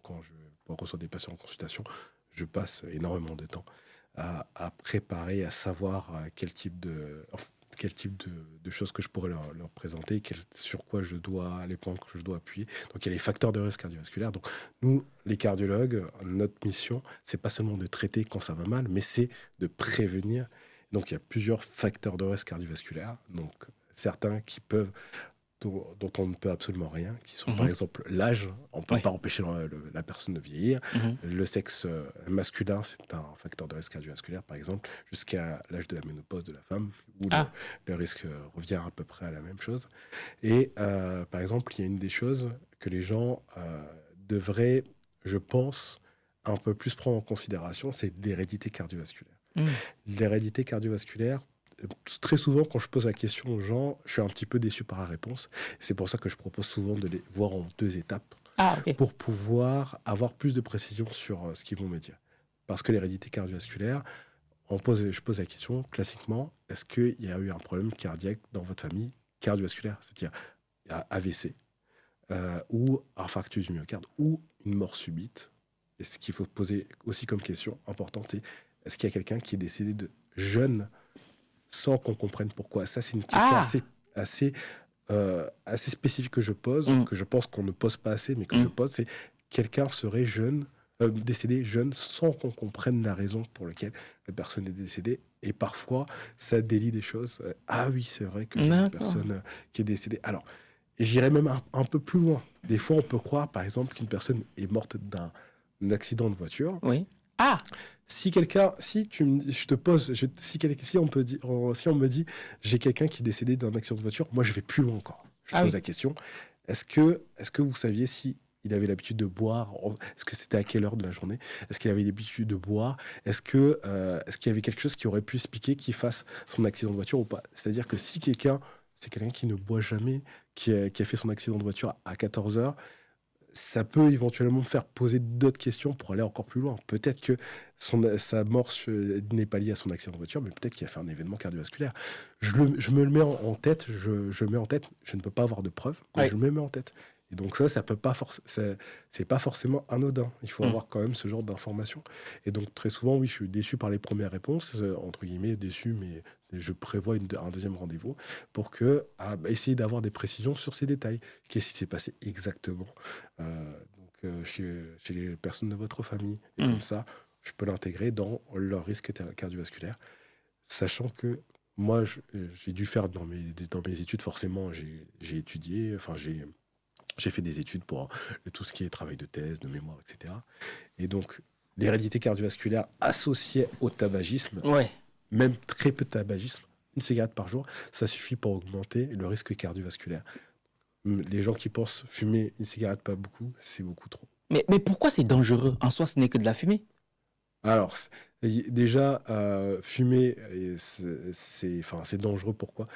quand je reçois des patients en consultation. Je passe énormément de temps à préparer, à savoir quel type de choses que je pourrais leur présenter, sur quoi les points que je dois appuyer. Donc, il y a les facteurs de risque cardiovasculaire. Donc, nous, les cardiologues, notre mission, c'est pas seulement de traiter quand ça va mal, mais c'est de prévenir. Donc, il y a plusieurs facteurs de risque cardiovasculaire. Donc, certains dont on ne peut absolument rien, qui sont par exemple l'âge. On ne peut pas empêcher la personne de vieillir. Le sexe masculin, c'est un facteur de risque cardiovasculaire, par exemple, jusqu'à l'âge de la ménopause de la femme, où le risque revient à peu près à la même chose. Et par exemple, il y a une des choses que les gens devraient, je pense, un peu plus prendre en considération, c'est l'hérédité cardiovasculaire. L'hérédité cardiovasculaire, très souvent, quand je pose la question aux gens, je suis un petit peu déçu par la réponse. C'est pour ça que je propose souvent de les voir en 2 étapes pour pouvoir avoir plus de précision sur ce qu'ils vont me dire. Parce que l'hérédité cardiovasculaire, je pose la question classiquement, est-ce qu'il y a eu un problème cardiaque dans votre famille cardiovasculaire, c'est-à-dire AVC ou infarctus du myocarde ou une mort subite? Et ce qu'il faut poser aussi comme question importante, c'est est-ce qu'il y a quelqu'un qui est décédé de jeune sans qu'on comprenne pourquoi? Ça, c'est une question assez spécifique que je pose, que je pense qu'on ne pose pas assez, mais que je pose, c'est quelqu'un serait décédé jeune sans qu'on comprenne la raison pour laquelle la personne est décédée. Et parfois, ça délie des choses. Ah oui, c'est vrai que j'ai une personne qui est décédée. Alors, j'irais même un peu plus loin. Des fois, on peut croire, par exemple, qu'une personne est morte d'un accident de voiture. Oui. Si on me dit j'ai quelqu'un qui est décédé d'un accident de voiture, moi je vais plus loin encore. Je pose la question, est-ce que vous saviez si il avait l'habitude de boire? Est-ce que c'était à quelle heure de la journée? Est-ce qu'il avait l'habitude de boire? Est-ce qu'il y avait quelque chose qui aurait pu expliquer qu'il fasse son accident de voiture ou pas? C'est-à-dire que si c'est quelqu'un qui ne boit jamais, qui a fait son accident de voiture à 14h, ça peut éventuellement me faire poser d'autres questions pour aller encore plus loin. Peut-être que sa mort n'est pas liée à son accident de voiture, mais peut-être qu'il a fait un événement cardiovasculaire. Je me le mets en tête, je ne peux pas avoir de preuves, mais je me mets en tête. Et donc ça peut pas c'est pas forcément anodin. Il faut avoir quand même ce genre d'informations. Et donc très souvent, oui, je suis déçu par les premières réponses, entre guillemets déçu, mais je prévois un deuxième rendez-vous pour essayer d'avoir des précisions sur ces détails. Qu'est-ce qui s'est passé exactement chez les personnes de votre famille. Et comme ça, je peux l'intégrer dans leur risque cardiovasculaire, sachant que moi, j'ai dû faire dans mes études, forcément, j'ai étudié, enfin j'ai fait des études pour tout ce qui est travail de thèse, de mémoire, etc. Et donc, l'hérédité cardiovasculaire associée au tabagisme, même très peu de tabagisme, une cigarette par jour, ça suffit pour augmenter le risque cardiovasculaire. Les gens qui pensent fumer une cigarette pas beaucoup, c'est beaucoup trop. Mais pourquoi c'est dangereux? En soi, ce n'est que de la fumée. Alors, déjà, fumer, c'est dangereux. Pourquoi?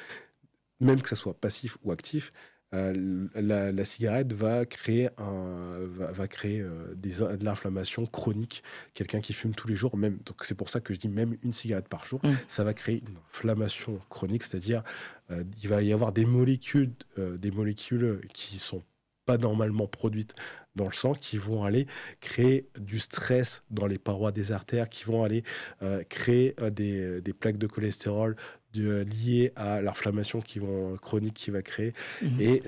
même que ça soit passif ou actif, la cigarette va créer, de l'inflammation chronique. Quelqu'un qui fume tous les jours, même, donc c'est pour ça que je dis même une cigarette par jour, ça va créer une inflammation chronique, c'est-à-dire il va y avoir des molécules qui sont pas normalement produites dans le sang, qui vont aller créer du stress dans les parois des artères, qui vont aller créer des plaques de cholestérol liées à l'inflammation chronique qui va créer, et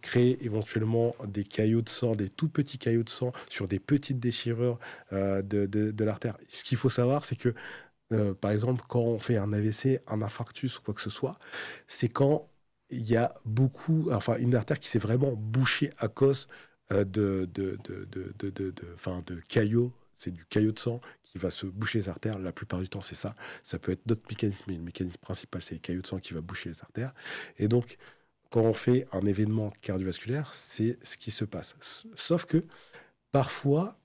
créer éventuellement des caillots de sang, des tout petits caillots de sang sur des petites déchirures de l'artère. Ce qu'il faut savoir, c'est que par exemple, quand on fait un AVC, un infarctus ou quoi que ce soit, c'est quand il y a une artère qui s'est vraiment bouchée à cause de caillots. C'est du caillot de sang qui va se boucher les artères. La plupart du temps, c'est ça. Ça peut être d'autres mécanismes, mais le mécanisme principal, c'est les caillots de sang qui va boucher les artères. Et donc, quand on fait un événement cardiovasculaire, c'est ce qui se passe. Sauf que, parfois,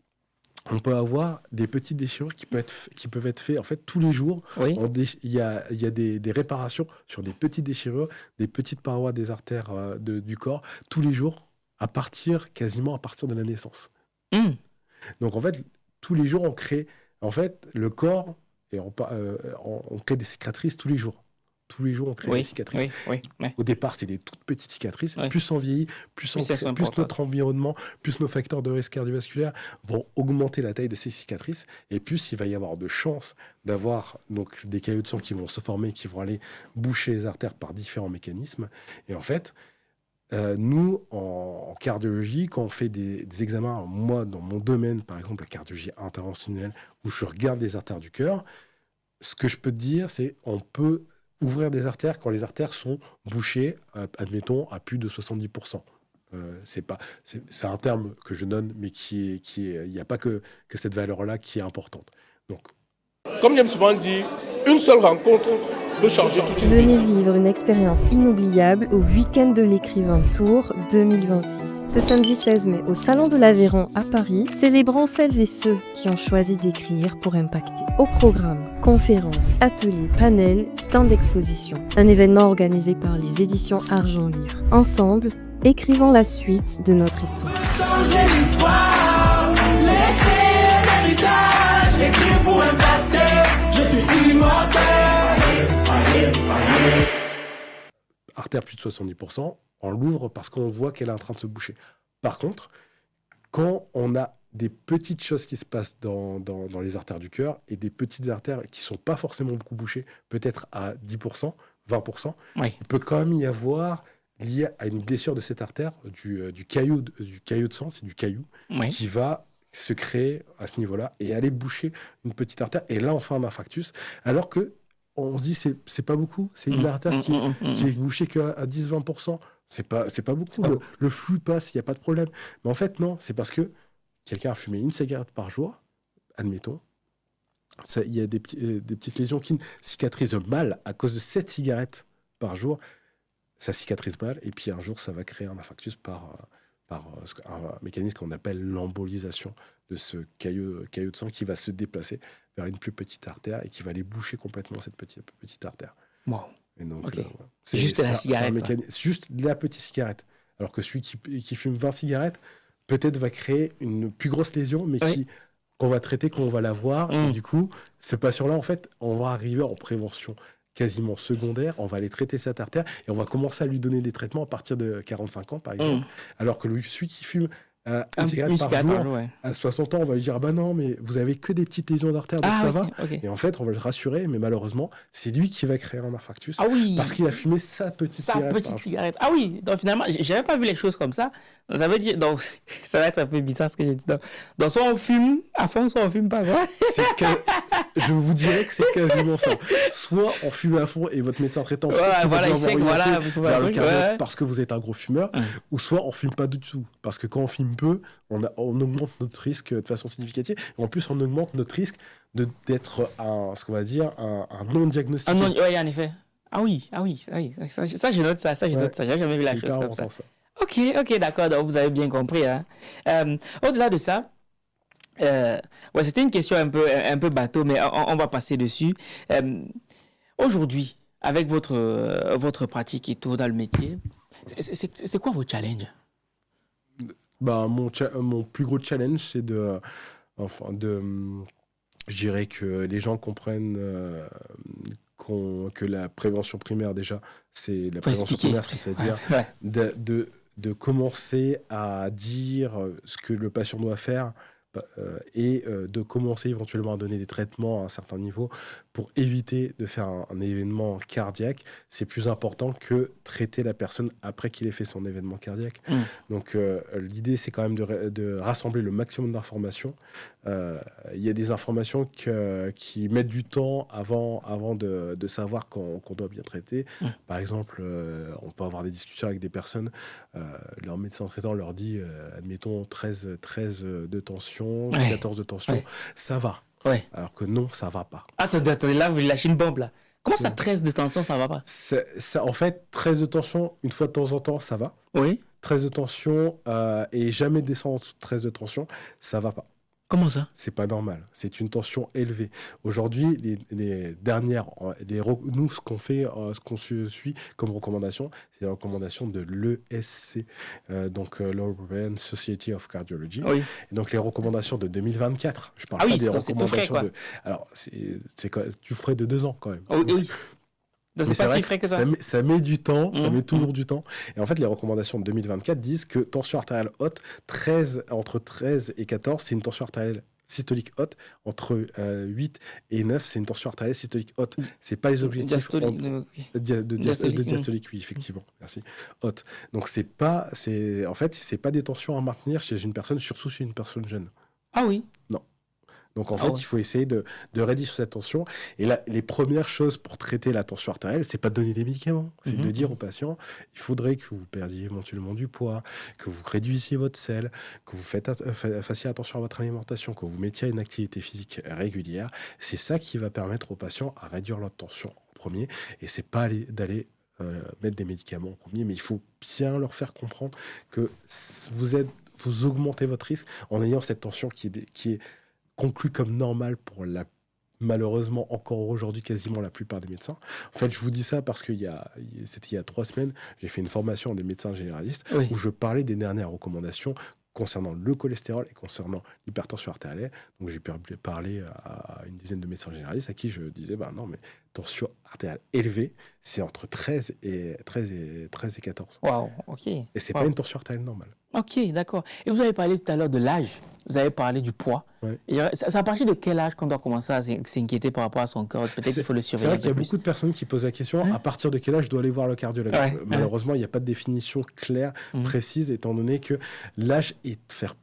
on peut avoir des petites déchirures qui peuvent être faites en fait tous les jours. Oui. Il y a des réparations sur des petites déchirures, des petites parois des artères du corps, tous les jours, quasiment à partir de la naissance. Donc en fait, tous les jours, on crée le corps, et on crée des cicatrices tous les jours. Tous les jours, on crée des cicatrices. Oui. Au départ, c'est des toutes petites cicatrices. Plus on vieillit, plus notre environnement, plus nos facteurs de risque cardiovasculaire vont augmenter la taille de ces cicatrices. Et plus il va y avoir de chances d'avoir donc des caillots de sang qui vont se former, qui vont aller boucher les artères par différents mécanismes. Et en fait, nous, en cardiologie, quand on fait des examens, moi, dans mon domaine, par exemple, la cardiologie interventionnelle, où je regarde les artères du cœur, ce que je peux te dire, c'est qu'on peut ouvrir des artères quand les artères sont bouchées, admettons, à plus de 70%. C'est un terme que je donne, mais il n'y a pas que cette valeur-là qui est importante. Donc, comme j'aime souvent dire, une seule rencontre peut changer toute une vie. Venez vivre une expérience inoubliable au Week-end de l'écrivain Tour 2026. Ce samedi 16 mai, au Salon de l'Aveyron à Paris, célébrons celles et ceux qui ont choisi d'écrire pour impacter. Au programme, conférences, ateliers, panels, stands d'exposition. Un événement organisé par les éditions Argent Livre. Ensemble, écrivons la suite de notre histoire. Changer l'histoire, laisser l'héritage, écrire pour impacter, je suis immortel. Artère plus de 70%, on l'ouvre parce qu'on voit qu'elle est en train de se boucher. Par contre, quand on a des petites choses qui se passent dans les artères du cœur et des petites artères qui ne sont pas forcément beaucoup bouchées, peut-être à 10%, 20%, il peut quand même y avoir, lié à une blessure de cette artère, du caillot de sang, c'est du caillou, qui va se créer à ce niveau-là et aller boucher une petite artère. Et là, on fait un infarctus, alors que on se dit c'est pas beaucoup, c'est une artère qui est bouchée qu'à 10-20%. C'est pas beaucoup. Le flux passe, il n'y a pas de problème. Mais en fait, non, c'est parce que quelqu'un a fumé une cigarette par jour, admettons. Il y a des petites lésions qui cicatrisent mal à cause de 7 cigarettes par jour. Ça cicatrise mal, et puis un jour, ça va créer un infarctus par un mécanisme qu'on appelle l'embolisation de ce caillot de sang qui va se déplacer vers une plus petite artère et qui va aller boucher complètement cette petite artère. Wow. Et donc, c'est juste la cigarette. C'est juste la petite cigarette. Alors que celui qui fume 20 cigarettes, peut-être va créer une plus grosse lésion, mais qu'on va traiter, qu'on va la voir. Et du coup, ce patient-là, en fait, on va arriver en prévention quasiment secondaire, on va aller traiter cette artère et on va commencer à lui donner des traitements à partir de 45 ans, par exemple. Alors que celui qui fume une cigarette par jour, à 60 ans, on va lui dire ah bah non, mais vous avez que des petites lésions d'artère, donc ça va. Et en fait, on va le rassurer, mais malheureusement, c'est lui qui va créer un infarctus parce qu'il a fumé sa petite cigarette. Ah oui, donc finalement, j'avais pas vu les choses comme ça. Donc, ça veut dire, donc ça va être un peu bizarre ce que j'ai dit. Donc soit on fume à fond, soit on fume pas. Je vous dirais que c'est quasiment ça. Soit on fume à fond et votre médecin traitant sait qu'il va vous vers le cardiologue parce que vous êtes un gros fumeur, ou soit on fume pas du tout parce que quand on fume peu, on augmente notre risque de façon significative. Et en plus, on augmente notre risque d'être ce qu'on va dire un non-diagnostiqué. Oui, en effet. Ah oui. Ça, je note ça. J'ai jamais vu la chose comme ça. Ok, d'accord. Donc, vous avez bien compris. Hein. Au-delà de ça, c'était une question un peu bateau, mais on va passer dessus. Aujourd'hui, avec votre pratique et tout dans le métier, c'est quoi vos challenges? Mon plus gros challenge, c'est je dirais que les gens comprennent que la prévention primaire, déjà, c'est la prévention primaire, c'est-à-dire de commencer à dire ce que le patient doit faire et de commencer éventuellement à donner des traitements à un certain niveau pour éviter de faire un événement cardiaque. C'est plus important que traiter la personne après qu'il ait fait son événement cardiaque. Donc l'idée, c'est quand même de rassembler le maximum d'informations. Il y a des informations qui mettent du temps avant de savoir qu'on doit bien traiter. Par exemple, on peut avoir des discussions avec des personnes, leur médecin traitant leur dit, admettons, 13 de tension, 14 de tension, ça va. Ouais. Alors que non, ça va pas. Attendez, là, vous lâchez une bombe, là. Comment ça, 13 de tension, ça va pas? En fait, 13 de tension, une fois de temps en temps, ça va. Oui. 13 de tension et jamais descendre en dessous de 13 de tension, ça va pas. Comment ça? C'est pas normal. C'est une tension élevée. Aujourd'hui, les dernières, nous, ce qu'on fait, ce qu'on suit comme recommandation, c'est la recommandation de l'ESC, donc l'European Society of Cardiology. Oui. Et donc les recommandations de 2024. Je parle pas des recommandations frais, Alors, tu ferais de 2 ans quand même. Oui. C'est pas si frais que ça. Ça met du temps, ça met toujours du temps. Et en fait, les recommandations de 2024 disent que tension artérielle haute, entre 13 et 14, c'est une tension artérielle systolique haute. Entre 8 et 9, c'est une tension artérielle systolique haute. C'est pas les objectifs diastolique, oui, effectivement. Merci. Haute. Donc c'est pas des tensions à maintenir chez une personne, surtout chez une personne jeune. Ah oui. Non. Donc, en fait, il faut essayer de réduire cette tension. Et là, les premières choses pour traiter la tension artérielle, c'est pas de donner des médicaments. C'est de dire au patient, il faudrait que vous perdiez éventuellement du poids, que vous réduisiez votre sel, que vous fassiez attention à votre alimentation, que vous mettiez à une activité physique régulière. C'est ça qui va permettre aux patients à réduire leur tension en premier. Et c'est pas d'aller mettre des médicaments en premier, mais il faut bien leur faire comprendre que vous augmentez votre risque en ayant cette tension qui est conclu comme normal pour malheureusement encore aujourd'hui quasiment la plupart des médecins. En fait, je vous dis ça parce qu'il y a 3 semaines, j'ai fait une formation des médecins généralistes où je parlais des dernières recommandations concernant le cholestérol et concernant l'hypertension artérielle. Donc j'ai pu parler à une dizaine de médecins généralistes à qui je disais, non, mais tension artérielle élevée, c'est entre 13 et 14. Waouh, ok. Et c'est pas une tension artérielle normale. Ok, d'accord. Et vous avez parlé tout à l'heure de l'âge. Vous avez parlé du poids. Ouais. C'est à partir de quel âge qu'on doit commencer à s'inquiéter par rapport à son corps? Peut-être qu'il faut le surveiller. C'est vrai qu'il y a beaucoup de personnes qui posent la question, à partir de quel âge je dois aller voir le cardiologue? Malheureusement, il n'y a pas de définition claire, précise, étant donné que l'âge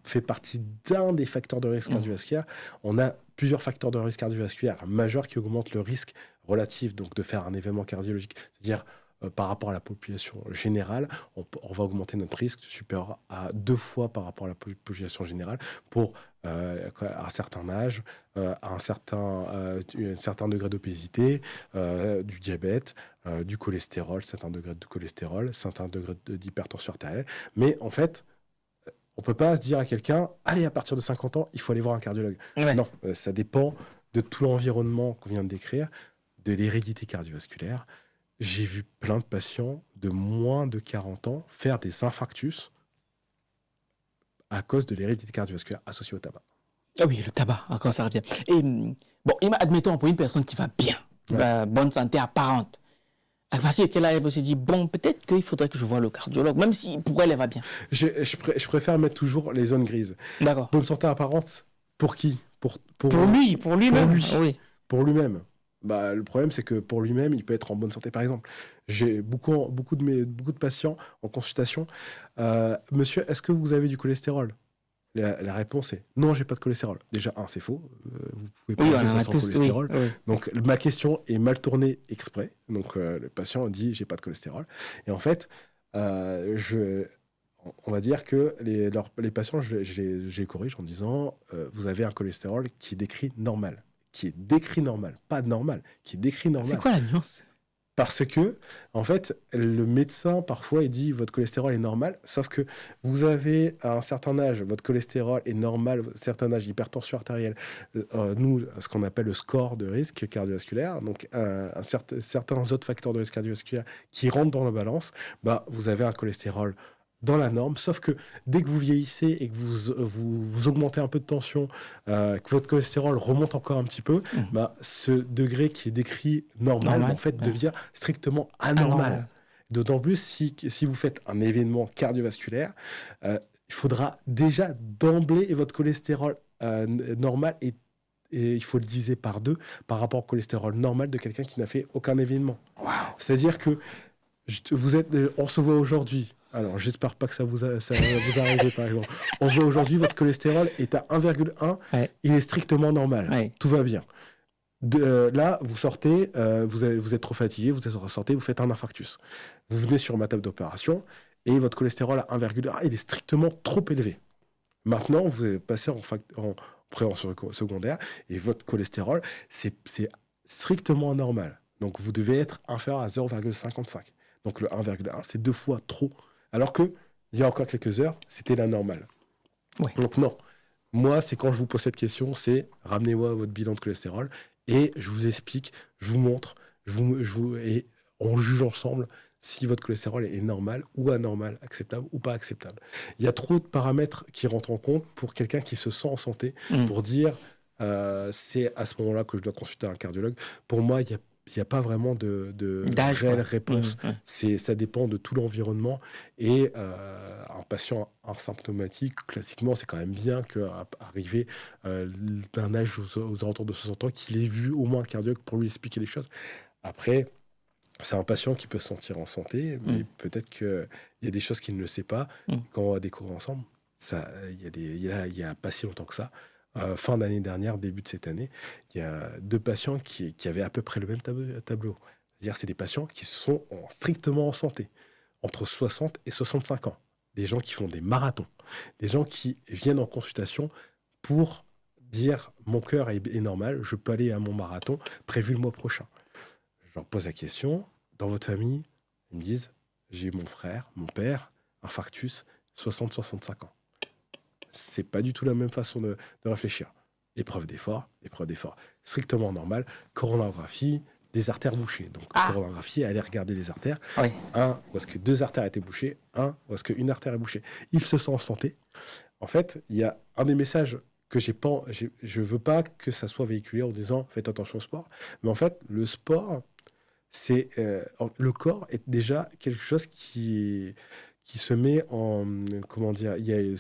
fait partie d'un des facteurs de risque cardiovasculaire. On a plusieurs facteurs de risque cardiovasculaire majeurs qui augmentent le risque relatif donc, de faire un événement cardiologique. C'est-à-dire, par rapport à la population générale, on va augmenter notre risque supérieur à 2 fois par rapport à la population générale pour un certain âge, un certain degré d'obésité, du diabète, du cholestérol, certain degré de cholestérol, certain degré d'hypertension artérielle. Mais en fait, on ne peut pas se dire à quelqu'un, allez, à partir de 50 ans, il faut aller voir un cardiologue. Ouais. Non, ça dépend de tout l'environnement qu'on vient de décrire, de l'hérédité cardiovasculaire. J'ai vu plein de patients de moins de 40 ans faire des infarctus à cause de l'hérédité cardiovasculaire associée au tabac. Ah oui, le tabac, encore ça revient. Et admettons, pour une personne qui va bien, bonne santé apparente, à partir de quel âge elle se dit, peut-être qu'il faudrait que je voie le cardiologue, même si pour elle va bien. Je préfère mettre toujours les zones grises. D'accord. Bonne santé apparente, pour qui? Pour lui-même. Oui. Pour lui-même. Le problème, c'est que pour lui-même, il peut être en bonne santé. Par exemple, j'ai beaucoup de patients en consultation. Monsieur, est-ce que vous avez du cholestérol? La réponse est non, j'ai pas de cholestérol. Déjà, c'est faux. Vous pouvez pas vivre sans cholestérol. Oui. Donc, ma question est mal tournée exprès. Donc, le patient dit j'ai pas de cholestérol. Et en fait, on va dire que les patients, je les corrige en disant vous avez un cholestérol qui est décrit normal. Qui est décrit normal, pas normal, qui est décrit normal. C'est quoi la nuance? Parce que, en fait, le médecin, parfois, il dit votre cholestérol est normal, sauf que vous avez à un certain âge, votre cholestérol est normal, à un certain âge, hypertension artérielle, nous, ce qu'on appelle le score de risque cardiovasculaire, donc certains autres facteurs de risque cardiovasculaire qui rentrent dans la balance, vous avez un cholestérol dans la norme, sauf que dès que vous vieillissez et que vous augmentez un peu de tension, que votre cholestérol remonte encore un petit peu, ce degré qui est décrit normal, en fait, devient strictement anormal. D'autant plus si vous faites un événement cardiovasculaire, il faudra déjà d'emblée votre cholestérol normal et il faut le diviser par 2 par rapport au cholestérol normal de quelqu'un qui n'a fait aucun événement. Wow. C'est-à-dire que on se voit aujourd'hui. Alors, j'espère pas que ça vous arrive, par exemple. On se voit aujourd'hui, votre cholestérol est à 1,1. Ouais. Il est strictement normal. Ouais. Tout va bien. Là, vous sortez, vous êtes trop fatigué, vous sortez, vous faites un infarctus. Vous venez sur ma table d'opération et votre cholestérol à 1,1, il est strictement trop élevé. Maintenant, vous êtes passé en prévention secondaire et votre cholestérol, c'est strictement anormal. Donc, vous devez être inférieur à 0,55. Donc, le 1,1, c'est 2 fois trop. Alors qu'il y a encore quelques heures, c'était la normale. Ouais. Donc non, moi, c'est quand je vous pose cette question, c'est ramenez-moi votre bilan de cholestérol et je vous explique, je vous montre, et on juge ensemble si votre cholestérol est normal ou anormal, acceptable ou pas acceptable. Il y a trop de paramètres qui rentrent en compte pour quelqu'un qui se sent en santé, pour dire c'est à ce moment-là que je dois consulter un cardiologue. Pour moi, il n'y a pas vraiment de réelle réponse. Ça dépend de tout l'environnement. Et un patient asymptomatique, classiquement, c'est quand même bien qu'arriver d'un âge aux alentours de 60 ans, qu'il ait vu au moins un cardiologue pour lui expliquer les choses. Après, c'est un patient qui peut se sentir en santé, mais peut-être qu'il y a des choses qu'il ne sait pas. Quand on va découvrir ensemble, il y a pas si longtemps que ça, fin d'année dernière, début de cette année, il y a 2 patients qui avaient à peu près le même tableau. C'est-à-dire c'est des patients qui sont strictement en santé, entre 60 et 65 ans. Des gens qui font des marathons, des gens qui viennent en consultation pour dire « mon cœur est normal, je peux aller à mon marathon prévu le mois prochain ». Je leur pose la question, dans votre famille, ils me disent « j'ai eu mon frère, mon père, infarctus, 60-65 ans ». C'est pas du tout la même façon de réfléchir. Épreuve d'effort, strictement normal. Coronarographie, des artères bouchées. Donc, coronarographie, aller regarder les artères. Oui. Où est-ce que 2 artères étaient bouchées, où est-ce qu'une artère est bouchée. Il se sent en santé. En fait, il y a un des messages que je veux pas que ça soit véhiculé en disant faites attention au sport. Mais en fait, le sport, c'est le corps est déjà quelque chose qui se met en... Comment dire? Il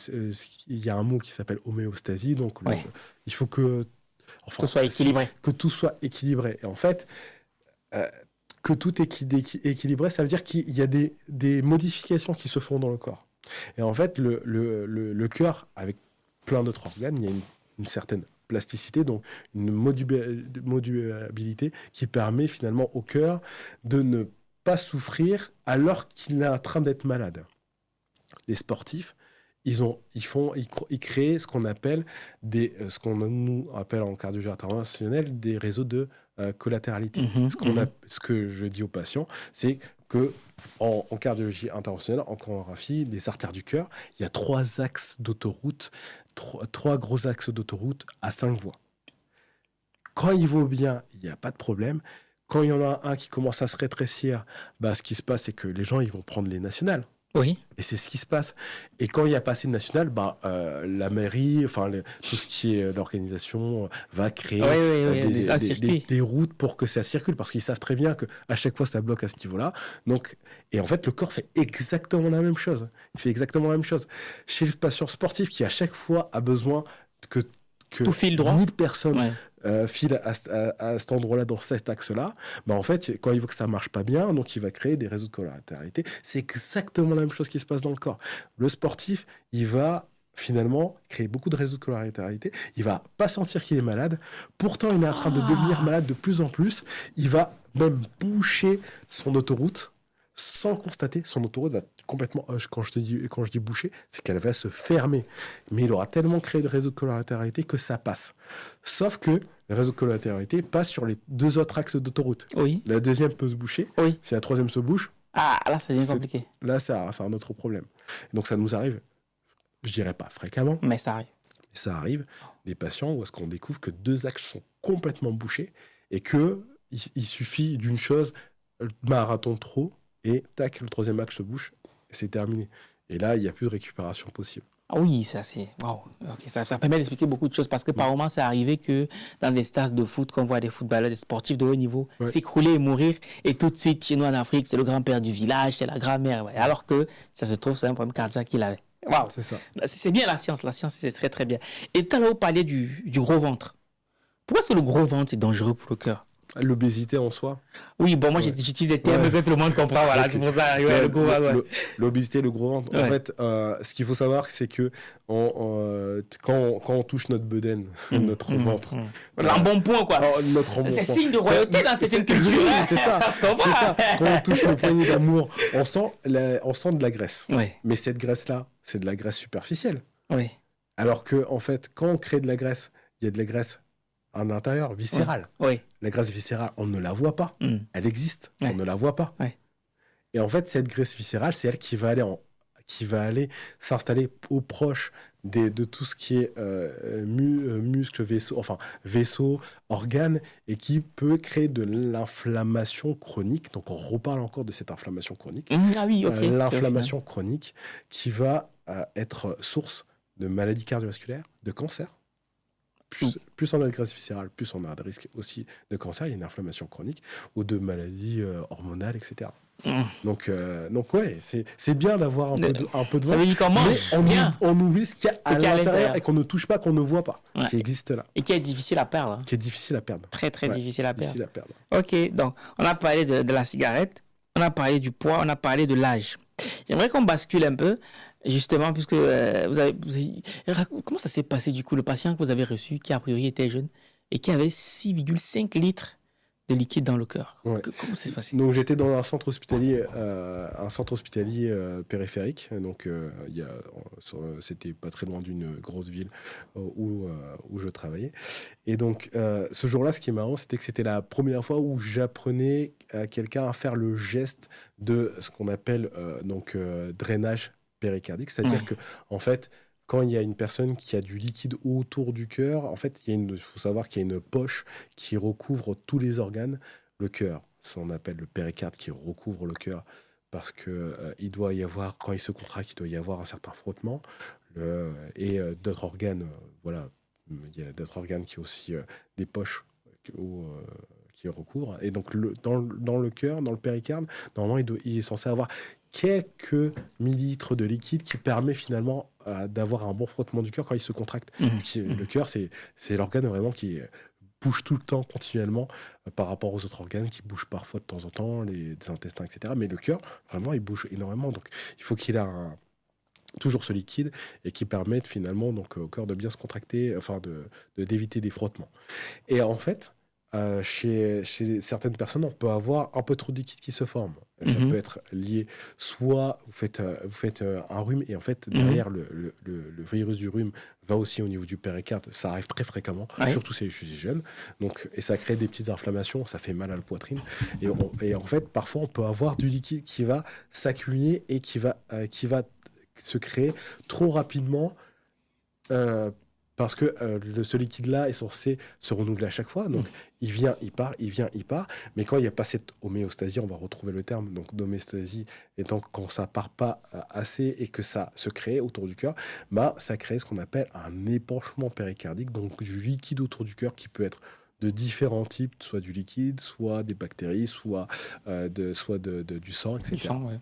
y a un mot qui s'appelle homéostasie. Donc, il faut que... Enfin, tout soit équilibré. Que tout soit équilibré. Et en fait, que tout est équilibré, ça veut dire qu'il y a des modifications qui se font dans le corps. Et en fait, le cœur, avec plein d'autres organes, il y a une certaine plasticité, donc une modulabilité qui permet finalement au cœur de ne pas souffrir alors qu'il est en train d'être malade. Les sportifs, ils créent ce qu'on appelle ce qu'on nous appelle en cardiologie interventionnelle des réseaux de collatéralité. Ce que je dis aux patients, c'est que en cardiologie interventionnelle, en coronarographie, les artères du cœur, il y a 3 axes d'autoroute, 3 gros axes d'autoroute à 5 voies. Quand il vaut bien, il n'y a pas de problème. Quand il y en a un qui commence à se rétrécir, ce qui se passe, c'est que les gens ils vont prendre les nationales. Oui. Et c'est ce qui se passe. Et quand il n'y a pas assez de nationales, la mairie, tout ce qui est l'organisation, va créer des routes pour que ça circule, parce qu'ils savent très bien qu'à chaque fois, ça bloque à ce niveau-là. Donc, et en fait, le corps fait exactement la même chose. Il fait exactement la même chose. Chez le patient sportif qui, à chaque fois, a besoin que tout file droit. 1000 personnes filent à cet endroit-là, dans cet axe-là, en fait, quand il voit que ça ne marche pas bien, donc il va créer des réseaux de collatéralité. C'est exactement la même chose qui se passe dans le corps. Le sportif, il va finalement créer beaucoup de réseaux de collatéralité. Il ne va pas sentir qu'il est malade. Pourtant, il est en train de devenir malade de plus en plus. Il va même boucher son autoroute sans constater. Son autoroute va complètement... Quand je dis boucher, c'est qu'elle va se fermer. Mais il aura tellement créé de réseaux de collatéralité que ça passe. Sauf que le réseau de collatéralité passe sur les 2 autres axes d'autoroute. Oui. La deuxième peut se boucher. Oui. Si la troisième se bouche, Ah, là, ça devient compliqué. là, c'est un autre problème. Donc, ça nous arrive, je dirais pas fréquemment, Mais ça arrive. mais ça arrive, des patients où est-ce qu'on découvre que 2 axes sont complètement bouchés et qu'il suffit d'une chose, le marathon de trop, et tac, le troisième axe se bouche, et c'est terminé. Et là, il n'y a plus de récupération possible. Ah oui, ça c'est. Waouh. Ok, ça permet d'expliquer beaucoup de choses parce que par moments, c'est arrivé que dans des stades de foot, qu'on voit des footballeurs, des sportifs de haut niveau s'écrouler et mourir, et tout de suite, chez nous en Afrique, c'est le grand-père du village, c'est la grand-mère. Ouais. Alors que ça se trouve, c'est un problème cardiaque qu'il avait. Waouh. C'est ça. C'est bien la science, c'est très très bien. Et tout à l'heure, vous parliez du gros ventre. Pourquoi est-ce que le gros ventre, c'est dangereux pour le cœur? L'obésité en soi. Oui, bon, moi j'utilise des termes que tout le monde comprend, voilà, c'est pour ça. Ouais, le gros ventre. L'obésité, le gros ventre. Ouais. En fait, ce qu'il faut savoir, c'est que quand on touche notre bedaine, notre ventre. L'embonpoint, quoi. Notre embonpoint. C'est signe de royauté dans certaines cultures. Oui, hein. c'est ça. Parce qu'on C'est voit. ça. Quand on touche le poignet d'amour, on sent de la graisse. Oui, Mais cette graisse-là, c'est de la graisse superficielle. oui. Alors que, en fait, quand on crée de la graisse, il y a de la graisse à l'intérieur, viscérale. Oui. La graisse viscérale, on ne la voit pas. Mm. Elle existe, Ouais. on ne la voit pas. Ouais. Et en fait, cette graisse viscérale, c'est elle qui va aller s'installer au proche de tout ce qui est muscles, vaisseaux, organes, et qui peut créer de l'inflammation chronique. Donc, on reparle encore de cette inflammation chronique. Ah oui, ok. L'inflammation chronique qui va être source de maladies cardiovasculaires, de cancer. Plus on a de graisse viscérale, plus on a de risque aussi de cancer, il y a une inflammation chronique, ou de maladies hormonales, etc. Donc ouais, c'est bien d'avoir un peu de Ça ventre, veut dire qu'on mange mais bien. on oublie ce qu'il y a à l'intérieur. l'intérieur et qu'on ne touche pas, qu'on ne voit pas, Ouais. qui existe là, Et qui est difficile à perdre. hein. qui est difficile à perdre. Très, très Ouais, difficile à perdre. Difficile à perdre. Ok, donc on a parlé de la cigarette, on a parlé du poids, on a parlé de l'âge. J'aimerais qu'on bascule un peu, justement, puisque comment ça s'est passé du coup, le patient que vous avez reçu, qui a priori était jeune, et qui avait 6,5 litres de liquide dans le cœur. Ouais. Comment ça s'est passé? Donc j'étais dans un centre hospitalier périphérique. Donc c'était pas très loin d'une grosse ville où je travaillais. Et donc ce jour-là, ce qui est marrant, c'était que c'était la première fois où j'apprenais à quelqu'un à faire le geste de ce qu'on appelle drainage péricardique, c'est-à-dire que en fait, quand il y a une personne qui a du liquide autour du cœur, en fait, il faut savoir qu'il y a une poche qui recouvre tous les organes, le cœur. Ça, on appelle le péricarde qui recouvre le cœur parce que il doit y avoir, quand il se contracte, il doit y avoir un certain frottement. Et d'autres organes, voilà, il y a d'autres organes qui ont aussi des poches qui recouvrent. Et donc, dans le cœur, dans le péricarde, normalement, il est censé avoir quelques millilitres de liquide qui permet finalement d'avoir un bon frottement du cœur quand il se contracte. Le cœur, c'est l'organe vraiment qui bouge tout le temps, continuellement, par rapport aux autres organes qui bougent parfois de temps en temps, les intestins, etc. Mais le cœur, vraiment, il bouge énormément. Donc, il faut qu'il ait toujours ce liquide et qui permette finalement donc, au cœur de bien se contracter, enfin d'éviter des frottements. Et en fait, chez certaines personnes, on peut avoir un peu trop de liquide qui se forme. Ça peut être lié, soit vous faites un rhume et en fait derrière le virus du rhume va aussi au niveau du péricarde, ça arrive très fréquemment, surtout chez les jeunes, donc, et ça crée des petites inflammations, ça fait mal à la poitrine, et en fait parfois on peut avoir du liquide qui va s'accumuler et qui va se créer trop rapidement, parce que ce liquide-là est censé se renouveler à chaque fois. Donc, il vient, il part, il vient, il part. Mais quand il n'y a pas cette homéostasie, on va retrouver le terme, donc d'homéostasie, étant quand ça ne part pas assez et que ça se crée autour du cœur, ça crée ce qu'on appelle un épanchement péricardique, donc du liquide autour du cœur qui peut être de différents types, soit du liquide, soit des bactéries, soit du sang, etc. Du sang, ouais.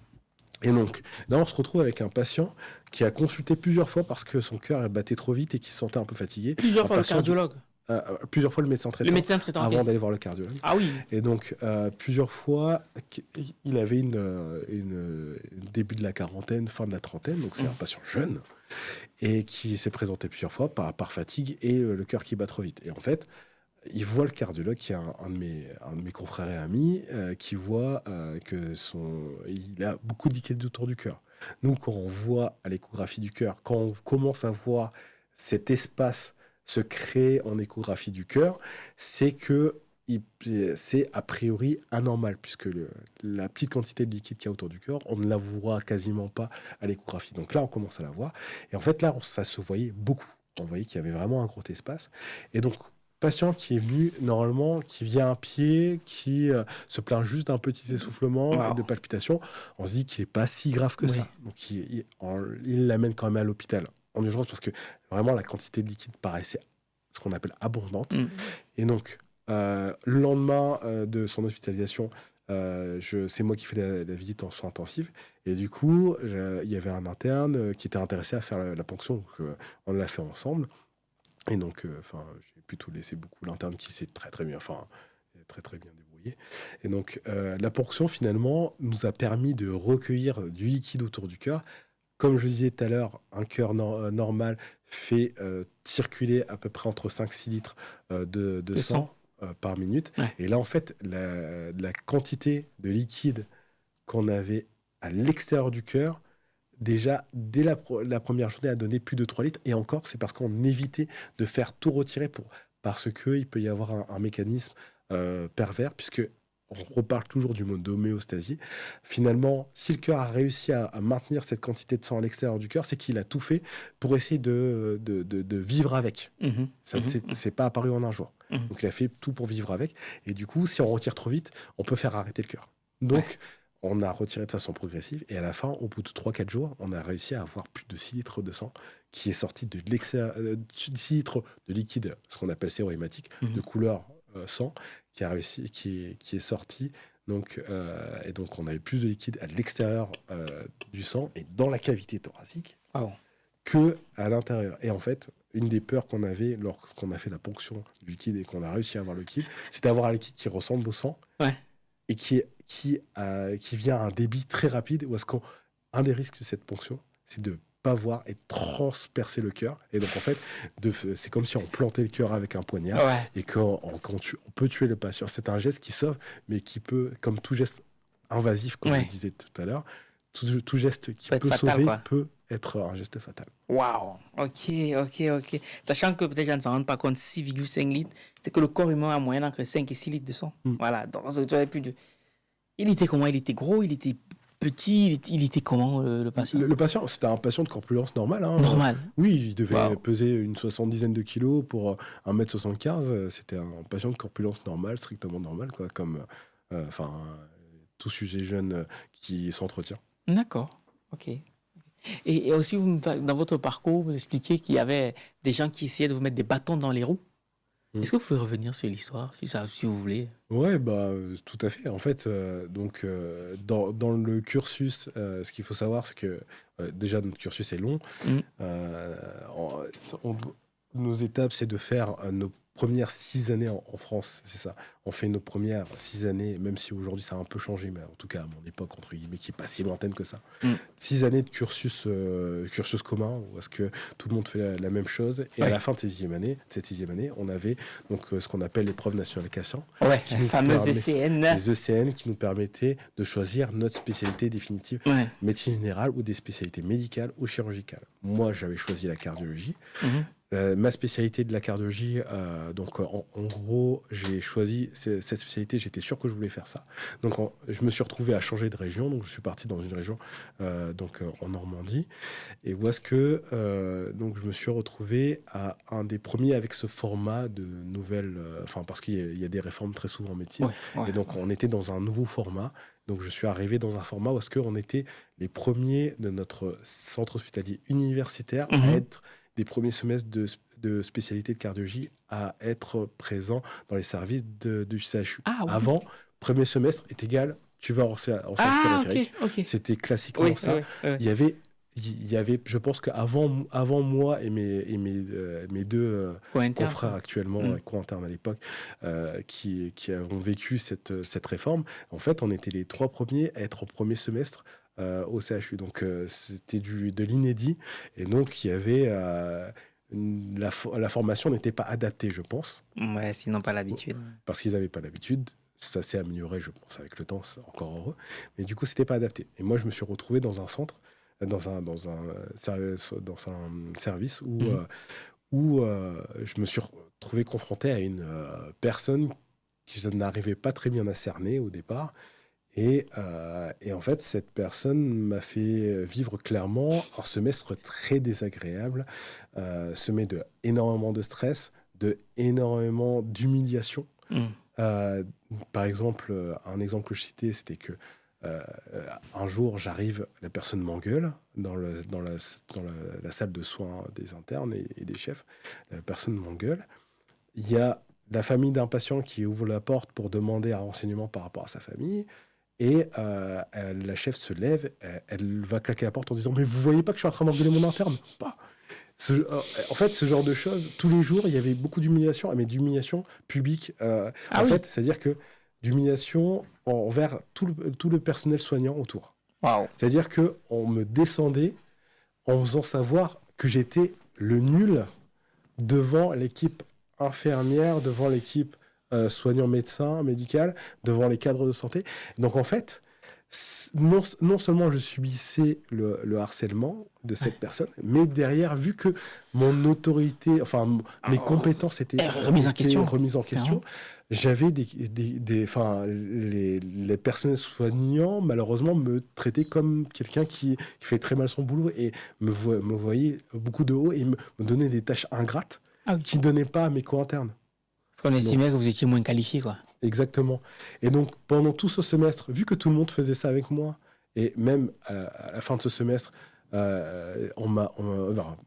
Et donc, là, on se retrouve avec un patient qui a consulté plusieurs fois parce que son cœur battait trop vite et qu'il se sentait un peu fatigué. Plusieurs fois le cardiologue. Plusieurs fois le médecin traitant. Le médecin traitant. Avant d'aller voir le cardiologue. Ah oui. Et donc, plusieurs fois, il avait une début de la quarantaine, fin de la trentaine. Donc, c'est un patient jeune et qui s'est présenté plusieurs fois par fatigue et le cœur qui bat trop vite. Et en fait, il voit le cardiologue, qui est un de mes confrères et amis, qui voit il a beaucoup de liquide autour du cœur. Nous, quand on voit à l'échographie du cœur, quand on commence à voir cet espace se crée en échographie du cœur, c'est que c'est a priori anormal, puisque la petite quantité de liquide qu'il y a autour du cœur, on ne la voit quasiment pas à l'échographie. Donc là, on commence à la voir. Et en fait, là, ça se voyait beaucoup. On voyait qu'il y avait vraiment un gros espace. Et donc, patient qui est venu, normalement, qui vient à pied, qui se plaint juste d'un petit essoufflement et de palpitations, on se dit qu'il n'est pas si grave que ça. Donc, il l'amène quand même à l'hôpital en urgence, parce que vraiment, la quantité de liquide paraissait ce qu'on appelle abondante. Et donc, le lendemain de son hospitalisation, c'est moi qui fais la visite en soins intensifs. Et du coup, il y avait un interne qui était intéressé à faire la ponction. Donc, on l'a fait ensemble. Et donc, j'ai plutôt laissé beaucoup l'interne qui s'est très très bien débrouillé. Et donc, la ponction, finalement, nous a permis de recueillir du liquide autour du cœur. Comme je le disais tout à l'heure, un cœur normal fait circuler à peu près entre 5-6 litres de sang par minute. Et là, en fait, la quantité de liquide qu'on avait à l'extérieur du cœur, déjà, dès la première journée, a donné plus de 3 litres. Et encore, c'est parce qu'on évitait de faire tout retirer parce qu'il peut y avoir un mécanisme pervers, puisque on reparle toujours du mode d'homéostasie. Finalement, si le cœur a réussi à maintenir cette quantité de sang à l'extérieur du cœur, c'est qu'il a tout fait pour essayer de vivre avec. Ça ne s'est pas apparu en un jour. Donc, il a fait tout pour vivre avec. Et du coup, si on retire trop vite, on peut faire arrêter le cœur. Donc, on a retiré de façon progressive. Et à la fin, au bout de 3-4 jours, on a réussi à avoir plus de 6 litres de sang qui est sorti de 6 litres de liquide, ce qu'on appelle sérohématique, de couleur sang, qui est sorti. Donc, et donc, on avait plus de liquide à l'extérieur du sang et dans la cavité thoracique que à l'intérieur. Et en fait, une des peurs qu'on avait lorsqu'on a fait la ponction du liquide et qu'on a réussi à avoir le liquide, c'est d'avoir un liquide qui ressemble au sang et qui vient à un débit très rapide. Ou est-ce qu'un des risques de cette ponction, c'est de pas voir et transpercer le cœur. Et donc, en fait, c'est comme si on plantait le cœur avec un poignard et qu'on peut tuer le patient. C'est un geste qui sauve, mais qui peut, comme tout geste invasif, comme je disais tout à l'heure, tout geste qui peut sauver peut être un geste fatal. Waouh. Ok. Sachant que peut-être je ne s'en rend pas compte, 6,5 litres, c'est que le corps humain a moyen d'encre 5 et 6 litres de sang. Voilà. Donc, il était comment? Il était gros? Il était petit? Il était comment, le patient? Le patient, c'était un patient de corpulence normale. Normal? Oui, il devait peser une 70aine de kilos pour 1m75. C'était un patient de corpulence normale, strictement normale, quoi, comme tout sujet jeune qui s'entretient. D'accord, ok. Et aussi, dans votre parcours, vous expliquiez qu'il y avait des gens qui essayaient de vous mettre des bâtons dans les roues. Est-ce que vous pouvez revenir sur l'histoire, si vous voulez? Ouais, tout à fait. En fait, dans le cursus, ce qu'il faut savoir, c'est que déjà, notre cursus est long. Nos étapes, c'est de faire nos premières 6 années en France, c'est ça. On fait nos premières 6 années, même si aujourd'hui ça a un peu changé, mais en tout cas à mon époque, entre guillemets, qui n'est pas si lointaine que ça. 6 années de cursus commun, où est-ce que tout le monde fait la même chose. Et à la fin de cette sixième année, on avait donc ce qu'on appelle l'épreuve nationale Cassien. Les fameuses ECN. Les ECN qui nous permettaient de choisir notre spécialité définitive, médecine générale ou des spécialités médicales ou chirurgicales. Moi, j'avais choisi la cardiologie. Ma spécialité de la cardiologie, donc en gros, j'ai choisi cette spécialité, j'étais sûr que je voulais faire ça. Donc je me suis retrouvé à changer de région, donc je suis parti dans une région en Normandie. Et où est-ce que donc je me suis retrouvé à un des premiers avec ce format de nouvelles, parce qu'il y a des réformes très souvent en médecine. Et donc on était dans un nouveau format. Donc je suis arrivé dans un format où est-ce qu'on était les premiers de notre centre hospitalier universitaire à être des premiers semestres de spécialité de cardiologie à être présents dans les services du CHU. Avant, premier semestre est égal, tu vas en CHU périphérique. C'était classiquement ça. Il y avait, je pense qu'avant moi et mes deux confrères actuellement, co-internes à l'époque, qui avons vécu cette réforme, en fait, on était les 3 premiers à être au premier semestre au CHU. Donc, c'était de l'inédit. Et donc, il y avait... la formation n'était pas adaptée, je pense. Ouais, sinon pas l'habitude. Parce qu'ils n'avaient pas l'habitude. Ça s'est amélioré, je pense, avec le temps, c'est encore heureux. Mais du coup, c'était pas adapté. Et moi, je me suis retrouvé dans un centre, dans un service où où je me suis retrouvé confronté à une personne que je n'arrivais pas très bien à cerner au départ. Et en fait, cette personne m'a fait vivre clairement un semestre très désagréable, semé de énormément de stress, de énormément d'humiliation. Par exemple, un exemple que je citais, c'était que un jour, j'arrive, la personne m'engueule dans la salle de soins des internes et des chefs. La personne m'engueule. Il y a la famille d'un patient qui ouvre la porte pour demander un renseignement par rapport à sa famille. Et la chef se lève, elle va claquer la porte en disant « Mais vous voyez pas que je suis en train d'engueuler mon interne ?» En fait, ce genre de choses, tous les jours, il y avait beaucoup d'humiliation, mais d'humiliation publique. Fait, c'est-à-dire que d'humiliation envers tout le personnel soignant autour. Wow. C'est-à-dire qu'on me descendait en faisant savoir que j'étais le nul devant l'équipe infirmière, devant l'équipe soignant médecin, médical, devant les cadres de santé. Donc en fait, non seulement je subissais le harcèlement de cette personne, mais derrière, vu que mon autorité, enfin mes compétences étaient remises en question, j'avais les personnels soignants, malheureusement, me traitaient comme quelqu'un qui fait très mal son boulot et me voyait beaucoup de haut et me donnait des tâches ingrates qui ne donnaient pas à mes co-internes. Parce qu'on estimait que vous étiez moins qualifié, quoi. Exactement. Et donc, pendant tout ce semestre, vu que tout le monde faisait ça avec moi, et même à la fin de ce semestre,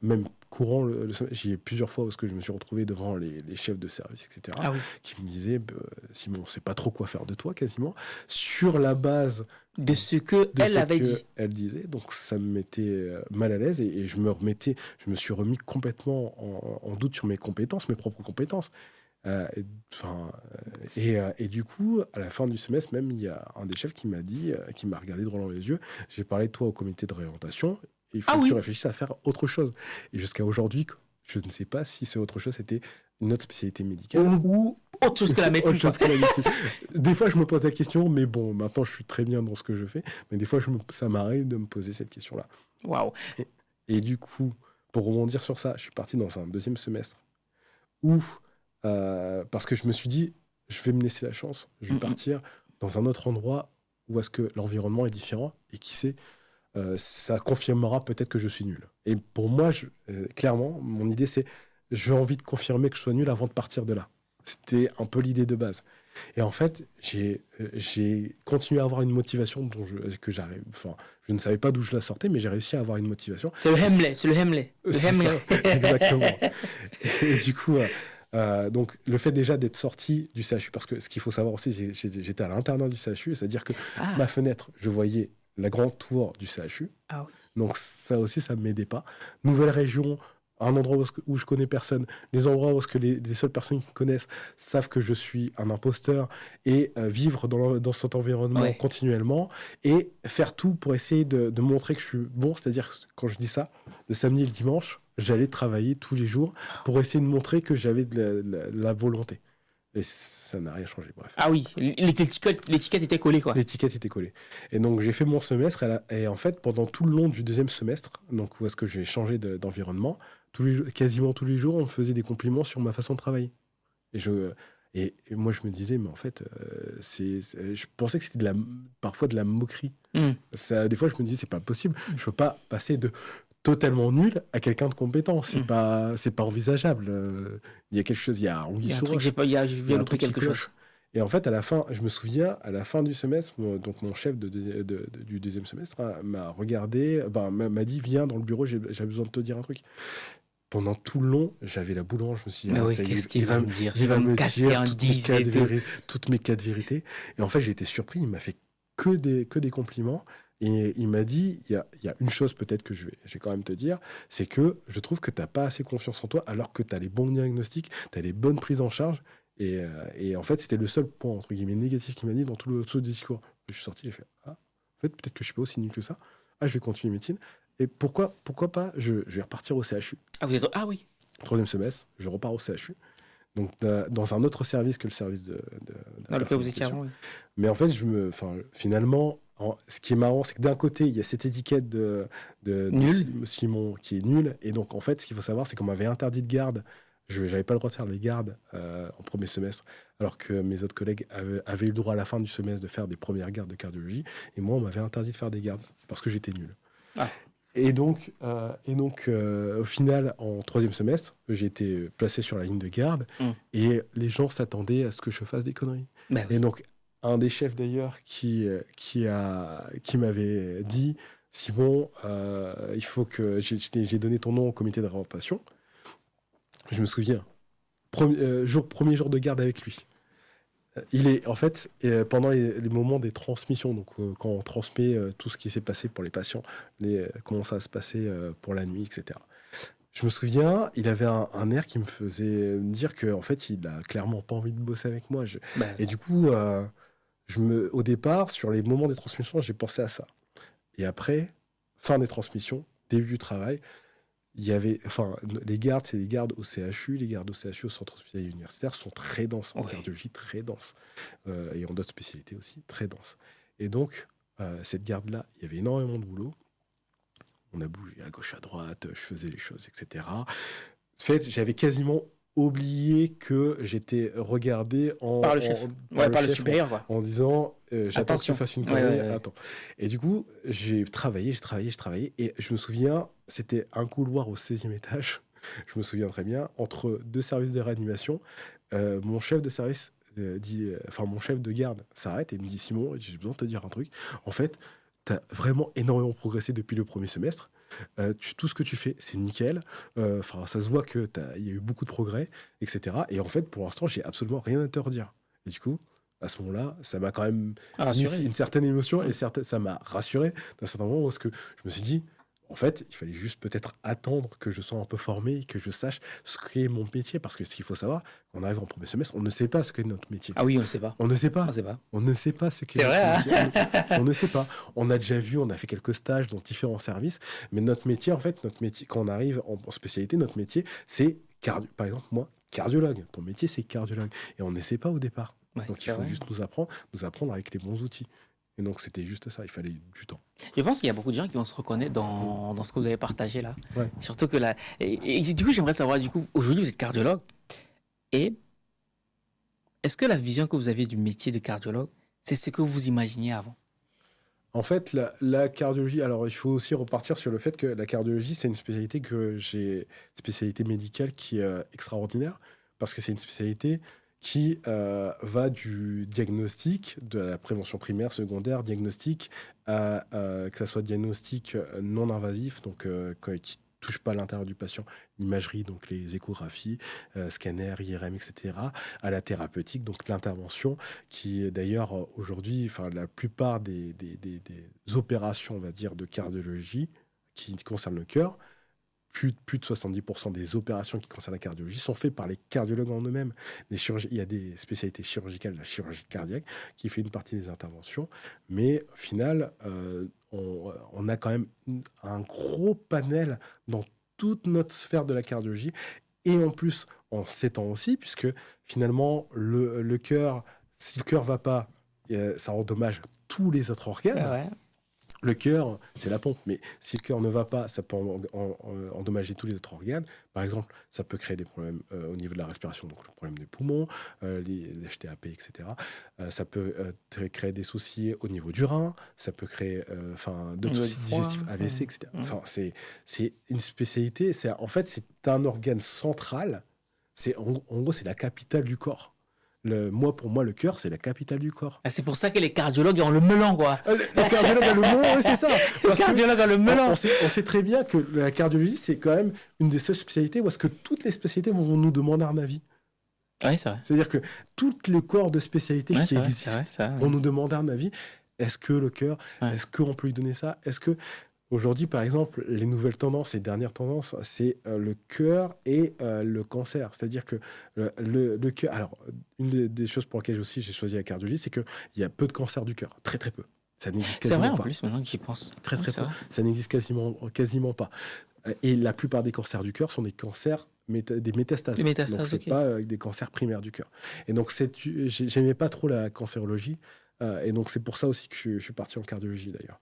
même courant le semestre, j'y ai plusieurs fois parce que je me suis retrouvé devant les chefs de service, etc., qui me disaient « Simon, on ne sait pas trop quoi faire de toi, quasiment », sur la base de ce qu'elle avait dit. Elle disait. Donc, ça me mettait mal à l'aise et je me suis remis complètement en doute sur mes compétences, mes propres compétences. Et du coup, à la fin du semestre, même, il y a un des chefs qui m'a dit, qui m'a regardé droit dans les yeux, j'ai parlé de toi au comité de réorientation, il faut que tu réfléchisses à faire autre chose. Et jusqu'à aujourd'hui, je ne sais pas si ce autre chose c'était une autre spécialité médicale ou autre chose que la médecine. Des fois, je me pose la question, mais bon, maintenant, je suis très bien dans ce que je fais, mais des fois, ça m'arrive de me poser cette question-là. Waouh. Et du coup, pour rebondir sur ça, je suis parti dans un deuxième semestre où parce que je me suis dit, je vais me laisser la chance, je vais partir dans un autre endroit où est-ce que l'environnement est différent et qui sait, ça confirmera peut-être que je suis nul. Et pour moi, clairement, mon idée c'est, j'ai envie de confirmer que je sois nul avant de partir de là. C'était un peu l'idée de base. Et en fait, j'ai continué à avoir une motivation que j'arrive. Enfin, je ne savais pas d'où je la sortais, mais j'ai réussi à avoir une motivation. C'est le Hemley. Exactement. Et du coup, donc le fait déjà d'être sorti du CHU, parce que ce qu'il faut savoir aussi, j'étais à l'internat du CHU, c'est-à-dire que ma fenêtre, je voyais la grande tour du CHU. Donc ça aussi, ça ne m'aidait pas. Nouvelle région, un endroit où je connais personne, les endroits où les seules personnes qui me connaissent savent que je suis un imposteur, et vivre dans cet environnement continuellement et faire tout pour essayer de montrer que je suis bon. C'est-à-dire, quand je dis ça, le samedi et le dimanche, j'allais travailler tous les jours pour essayer de montrer que j'avais de la volonté. Et ça n'a rien changé, bref. Ah oui, l'étiquette était collée, quoi. L'étiquette était collée. Et donc, j'ai fait mon semestre. Et en fait, pendant tout le long du deuxième semestre, donc où est-ce que j'ai changé d'environnement, quasiment tous les jours, on me faisait des compliments sur ma façon de travailler. Et moi, je me disais, mais en fait, je pensais que c'était parfois de la moquerie. Des fois, je me disais, c'est pas possible. Je peux pas passer de totalement nul à quelqu'un de compétent. C'est pas envisageable. Il y a quelque chose, il y a anguille sous roche. Je viens de trouver quelque chose. Et en fait, à la fin, je me souviens, à la fin du semestre, donc mon chef du deuxième semestre m'a regardé, m'a dit, viens dans le bureau, j'ai besoin de te dire un truc. Pendant tout le long, j'avais la boule en je me suis dit, qu'est-ce qu'il va me dire? Il va me casser un 10 toutes mes 4 vérités. Et en fait, j'ai été surpris, il m'a fait que des compliments. Et il m'a dit, il y a une chose peut-être que je vais quand même te dire, c'est que je trouve que tu n'as pas assez confiance en toi alors que tu as les bons diagnostics, tu as les bonnes prises en charge. Et en fait, c'était le seul point, entre guillemets, négatif qu'il m'a dit dans tout le discours. Je suis sorti, j'ai fait, en fait, peut-être que je ne suis pas aussi nul que ça. Je vais continuer médecine. Et pourquoi pas, je vais repartir au CHU. Oui. Troisième semestre, je repars au CHU. Donc, dans un autre service que le service de dans lequel vous étiez avant, oui. Mais en fait, finalement, ce qui est marrant, c'est que d'un côté, il y a cette étiquette de Simon qui est nulle. Et donc, en fait, ce qu'il faut savoir, c'est qu'on m'avait interdit de garde. Je n'avais pas le droit de faire les gardes en premier semestre, alors que mes autres collègues avaient eu le droit à la fin du semestre de faire des premières gardes de cardiologie. Et moi, on m'avait interdit de faire des gardes parce que j'étais nul. Ah. Et donc, au final, en troisième semestre, j'ai été placé sur la ligne de garde et les gens s'attendaient à ce que je fasse des conneries. Bah oui. Et donc, un des chefs d'ailleurs qui m'avait dit « Simon, il faut que... » J'ai donné ton nom au comité de réorientation. Je me souviens, premier jour de garde avec lui. Il est, en fait, pendant les moments des transmissions, donc quand on transmet tout ce qui s'est passé pour les patients, comment ça va se passer pour la nuit, etc. Je me souviens, il avait un air qui me faisait me dire qu'en fait, il a clairement pas envie de bosser avec moi. Et du coup, au départ, sur les moments des transmissions, j'ai pensé à ça. Et après, fin des transmissions, début du travail, il y avait, les gardes, c'est des gardes au CHU. Les gardes au CHU, au centre hospitalier universitaire, sont très denses, en cardiologie, très denses. Et en d'autres spécialités aussi, très denses. Et donc, cette garde-là, il y avait énormément de boulot. On a bougé à gauche, à droite, je faisais les choses, etc. En fait, j'avais quasiment oublié que j'étais regardé par le chef, par le supérieur, quoi. En disant j'attends que tu fasses une connerie. Ouais. Attends. Et du coup, j'ai travaillé, et je me souviens, c'était un couloir au 16e étage, je me souviens très bien, entre deux services de réanimation. Mon chef de service mon chef de garde s'arrête et me dit « Simon, j'ai besoin de te dire un truc. En fait, tu as vraiment énormément progressé depuis le premier semestre. Tout ce que tu fais, c'est nickel. Ça se voit qu'il y a eu beaucoup de progrès, etc. Et en fait, pour l'instant, j'ai absolument rien à te redire. » Et du coup, à ce moment-là, ça m'a quand même mis une certaine émotion et ça m'a rassuré d'un certain moment parce que je me suis dit, en fait, il fallait juste peut-être attendre que je sois un peu formé, que je sache ce qu'est mon métier. Parce que ce qu'il faut savoir, quand on arrive en premier semestre, on ne sait pas ce qu'est notre métier. Ah oui, on ne sait pas. On ne sait pas. On sait pas. On ne sait pas ce qu'est notre métier. On ne sait pas. On a déjà vu, on a fait quelques stages dans différents services. Mais notre métier, quand on arrive en spécialité, notre métier, c'est par exemple, moi, cardiologue. Ton métier, c'est cardiologue. Et on ne sait pas au départ. Ouais, donc il faut juste nous apprendre avec les bons outils. Et donc c'était juste ça, il fallait du temps. Je pense qu'il y a beaucoup de gens qui vont se reconnaître dans ce que vous avez partagé là. Ouais. Surtout que là... Et du coup, j'aimerais savoir, aujourd'hui vous êtes cardiologue. Et est-ce que la vision que vous avez du métier de cardiologue, c'est ce que vous imaginiez avant? En fait, la cardiologie, alors il faut aussi repartir sur le fait que la cardiologie, c'est une spécialité spécialité médicale qui est extraordinaire, parce que c'est une spécialité qui va du diagnostic, de la prévention primaire, secondaire, diagnostic, que ce soit diagnostic non invasif, donc qui ne touche pas à l'intérieur du patient, l'imagerie, donc les échographies, scanner, IRM, etc., à la thérapeutique, donc l'intervention, qui d'ailleurs aujourd'hui, la plupart des opérations, on va dire, de cardiologie qui concernent le cœur, plus de 70% des opérations qui concernent la cardiologie sont faites par les cardiologues en eux-mêmes. Il y a des spécialités chirurgicales, la chirurgie cardiaque, qui fait une partie des interventions. Mais au final, on a quand même un gros panel dans toute notre sphère de la cardiologie. Et en plus, on s'étend aussi, puisque finalement, le cœur, si le cœur ne va pas, ça endommage tous les autres organes. Ouais. Le cœur, c'est la pompe, mais si le cœur ne va pas, ça peut endommager tous les autres organes. Par exemple, ça peut créer des problèmes au niveau de la respiration, donc le problème des poumons, les HTAP, etc. Ça peut créer des soucis au niveau du rein, ça peut créer d'autres soucis digestifs, AVC, etc. Enfin, c'est une spécialité, c'est un organe central. En gros, c'est la capitale du corps. Pour moi, le cœur, c'est la capitale du corps. Ah, c'est pour ça que les cardiologues ont le melon, quoi. Les cardiologues ont le melon, oui, c'est ça. Les cardiologues ont le melon. On sait très bien que la cardiologie, c'est quand même une des seules spécialités où est-ce que toutes les spécialités vont nous demander un avis. Oui, c'est vrai. C'est-à-dire que tous les corps de spécialités qui existent vont nous demander un avis. Est-ce que le cœur, est-ce qu'on peut lui donner ça? Est-ce que... Aujourd'hui, par exemple, les nouvelles tendances, les dernières tendances, c'est le cœur et le cancer. C'est-à-dire que le cœur... Alors, une des choses pour lesquelles aussi j'ai choisi la cardiologie, c'est qu'il y a peu de cancer du cœur. Très, très peu. Ça n'existe quasiment pas. C'est vrai, en plus, maintenant que j'y pense. Très, très peu. Ça n'existe quasiment pas. Et la plupart des cancers du cœur sont des cancers, des métastases. Donc, ce n'est pas des cancers primaires du cœur. Et donc, j'aimais pas trop la cancérologie. Et donc, c'est pour ça aussi que je suis parti en cardiologie, d'ailleurs.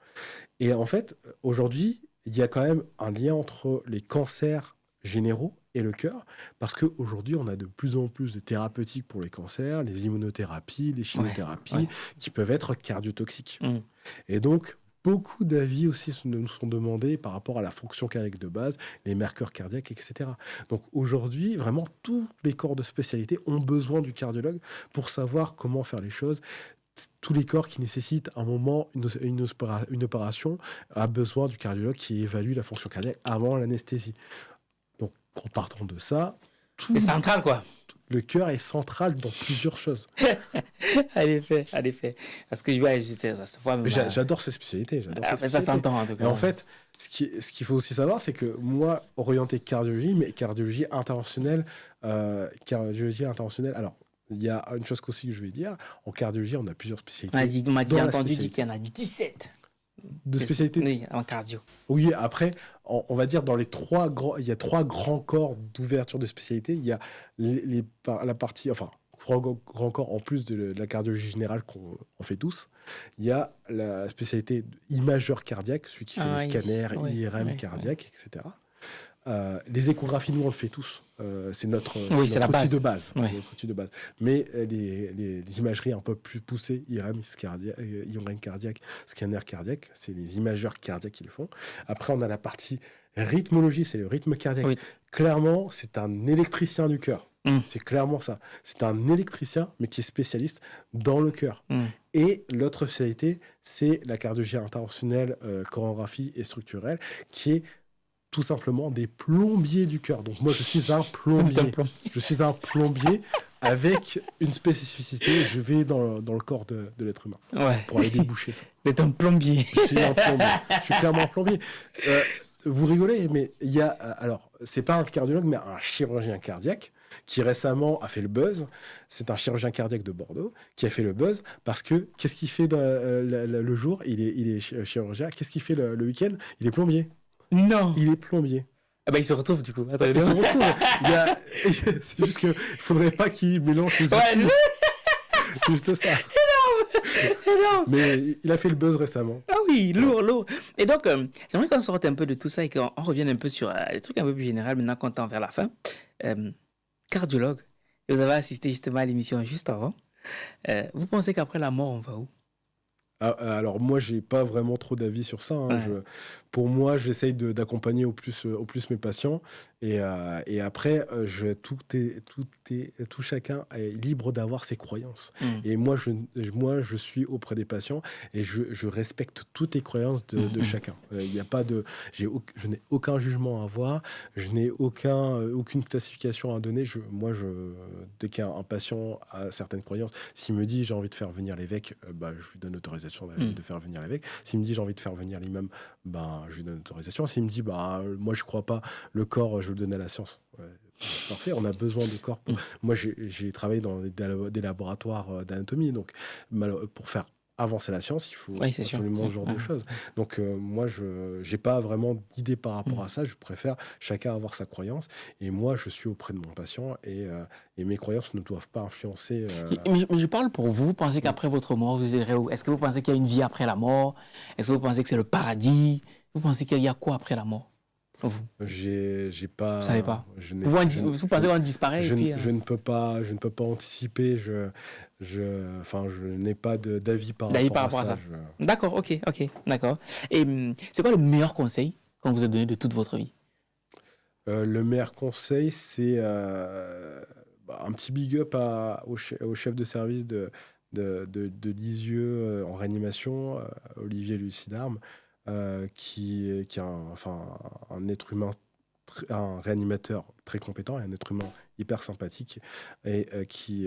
Et en fait, aujourd'hui, il y a quand même un lien entre les cancers généraux et le cœur, parce qu'aujourd'hui, on a de plus en plus de thérapeutiques pour les cancers, les immunothérapies, les chimiothérapies, qui peuvent être cardiotoxiques. Et donc, beaucoup d'avis aussi nous sont demandés par rapport à la fonction cardiaque de base, les marqueurs cardiaques, etc. Donc aujourd'hui, vraiment, tous les corps de spécialité ont besoin du cardiologue pour savoir comment faire les choses. Tous les corps qui nécessitent un moment, une opération, a besoin du cardiologue qui évalue la fonction cardiaque avant l'anesthésie. Donc, en partant de ça, c'est central, quoi. Le cœur est central dans plusieurs choses. En effet. Parce que j'adore ces spécialités. Ça s'entend, en tout cas. Et en fait, ce qu'il faut aussi savoir, c'est que moi, orienté cardiologie, mais cardiologie interventionnelle, alors, il y a une chose aussi que je vais dire. En cardiologie, on a plusieurs spécialités. On m'a entendu dire qu'il y en a 17. De spécialités. Oui, en cardio. Oui, après, on va dire dans les il y a 3 grands corps d'ouverture de spécialités. Il y a la partie, enfin, 3 grands corps en plus de la cardiologie générale qu'on fait tous. Il y a la spécialité imageur cardiaque, celui qui fait les scanners, IRM cardiaque, etc. Les échographies, nous, on le fait tous. C'est notre outil de base. Mais les imageries un peu plus poussées, IRM cardiaque, scanner cardiaque, c'est les imageurs cardiaques qui le font. Après, on a la partie rythmologie, c'est le rythme cardiaque. Oui. Clairement, c'est un électricien du cœur. C'est clairement ça. C'est un électricien, mais qui est spécialiste dans le cœur. Et l'autre spécialité, c'est la cardiologie interventionnelle, chorégraphie et structurelle, qui est tout simplement des plombiers du cœur. Donc moi, je suis un plombier. Je suis un plombier avec une spécificité. Je vais dans le corps de l'être humain pour aller déboucher ça. Vous êtes un plombier. Je suis un plombier. Je suis clairement un plombier. Vous rigolez, mais il y a... alors, c'est pas un cardiologue, mais un chirurgien cardiaque qui récemment a fait le buzz. C'est un chirurgien cardiaque de Bordeaux qui a fait le buzz parce que qu'est-ce qu'il fait le jour ? Il est chirurgien. Qu'est-ce qu'il fait le week-end ? Il est plombier. Non. Il est plombier. Ah bah il se retrouve du coup. Attends, il se retrouve. C'est juste qu'il ne faudrait pas qu'il mélange les outils. C'est juste ça. Énorme. Mais il a fait le buzz récemment. Ah oui, lourd. Et donc, j'aimerais qu'on sorte un peu de tout ça et qu'on revienne un peu sur des trucs un peu plus généraux maintenant qu'on tend vers la fin. Cardiologue, et vous avez assisté justement à l'émission juste avant. Vous pensez qu'après la mort, on va où ? Alors moi, j'ai pas vraiment trop d'avis sur ça. Pour moi, j'essaye d'accompagner au plus mes patients. Et après, tout chacun est libre d'avoir ses croyances. Et moi, je suis auprès des patients et je respecte toutes les croyances de chacun. Il y a pas je n'ai aucun jugement à avoir. Je n'ai aucune classification à donner. Dès qu'un patient a certaines croyances, s'il me dit j'ai envie de faire venir l'évêque, je lui donne l'autorisation de faire venir l'évêque. S'il me dit j'ai envie de faire venir l'imam, je lui donne l'autorisation. S'il me dit moi je crois pas, le corps je vais le donner à la science. Parfait, on a besoin de corps. Moi j'ai travaillé dans des laboratoires d'anatomie, donc pour faire avancer la science, il faut absolument ce genre de choses. Donc moi, je n'ai pas vraiment d'idée par rapport à ça. Je préfère chacun avoir sa croyance. Et moi, je suis auprès de mon patient et mes croyances ne doivent pas influencer... Mais je parle pour vous. Vous pensez qu'après votre mort, vous irez où ? Est-ce que vous pensez qu'il y a une vie après la mort ? Est-ce que vous pensez que c'est le paradis ? Vous pensez qu'il y a quoi après la mort ? Vous j'ai pas... Vous savez pas. Vous pensez qu'on disparaît je ne peux pas anticiper. Je n'ai pas d'avis par rapport à ça. D'accord, ok, d'accord. Et c'est quoi le meilleur conseil qu'on vous a donné de toute votre vie ? Le meilleur conseil, c'est un petit big up au chef de service de Lisieux en réanimation, Olivier Lucidarme, qui est un être humain, un réanimateur très compétent et un être humain hyper sympathique et avec qui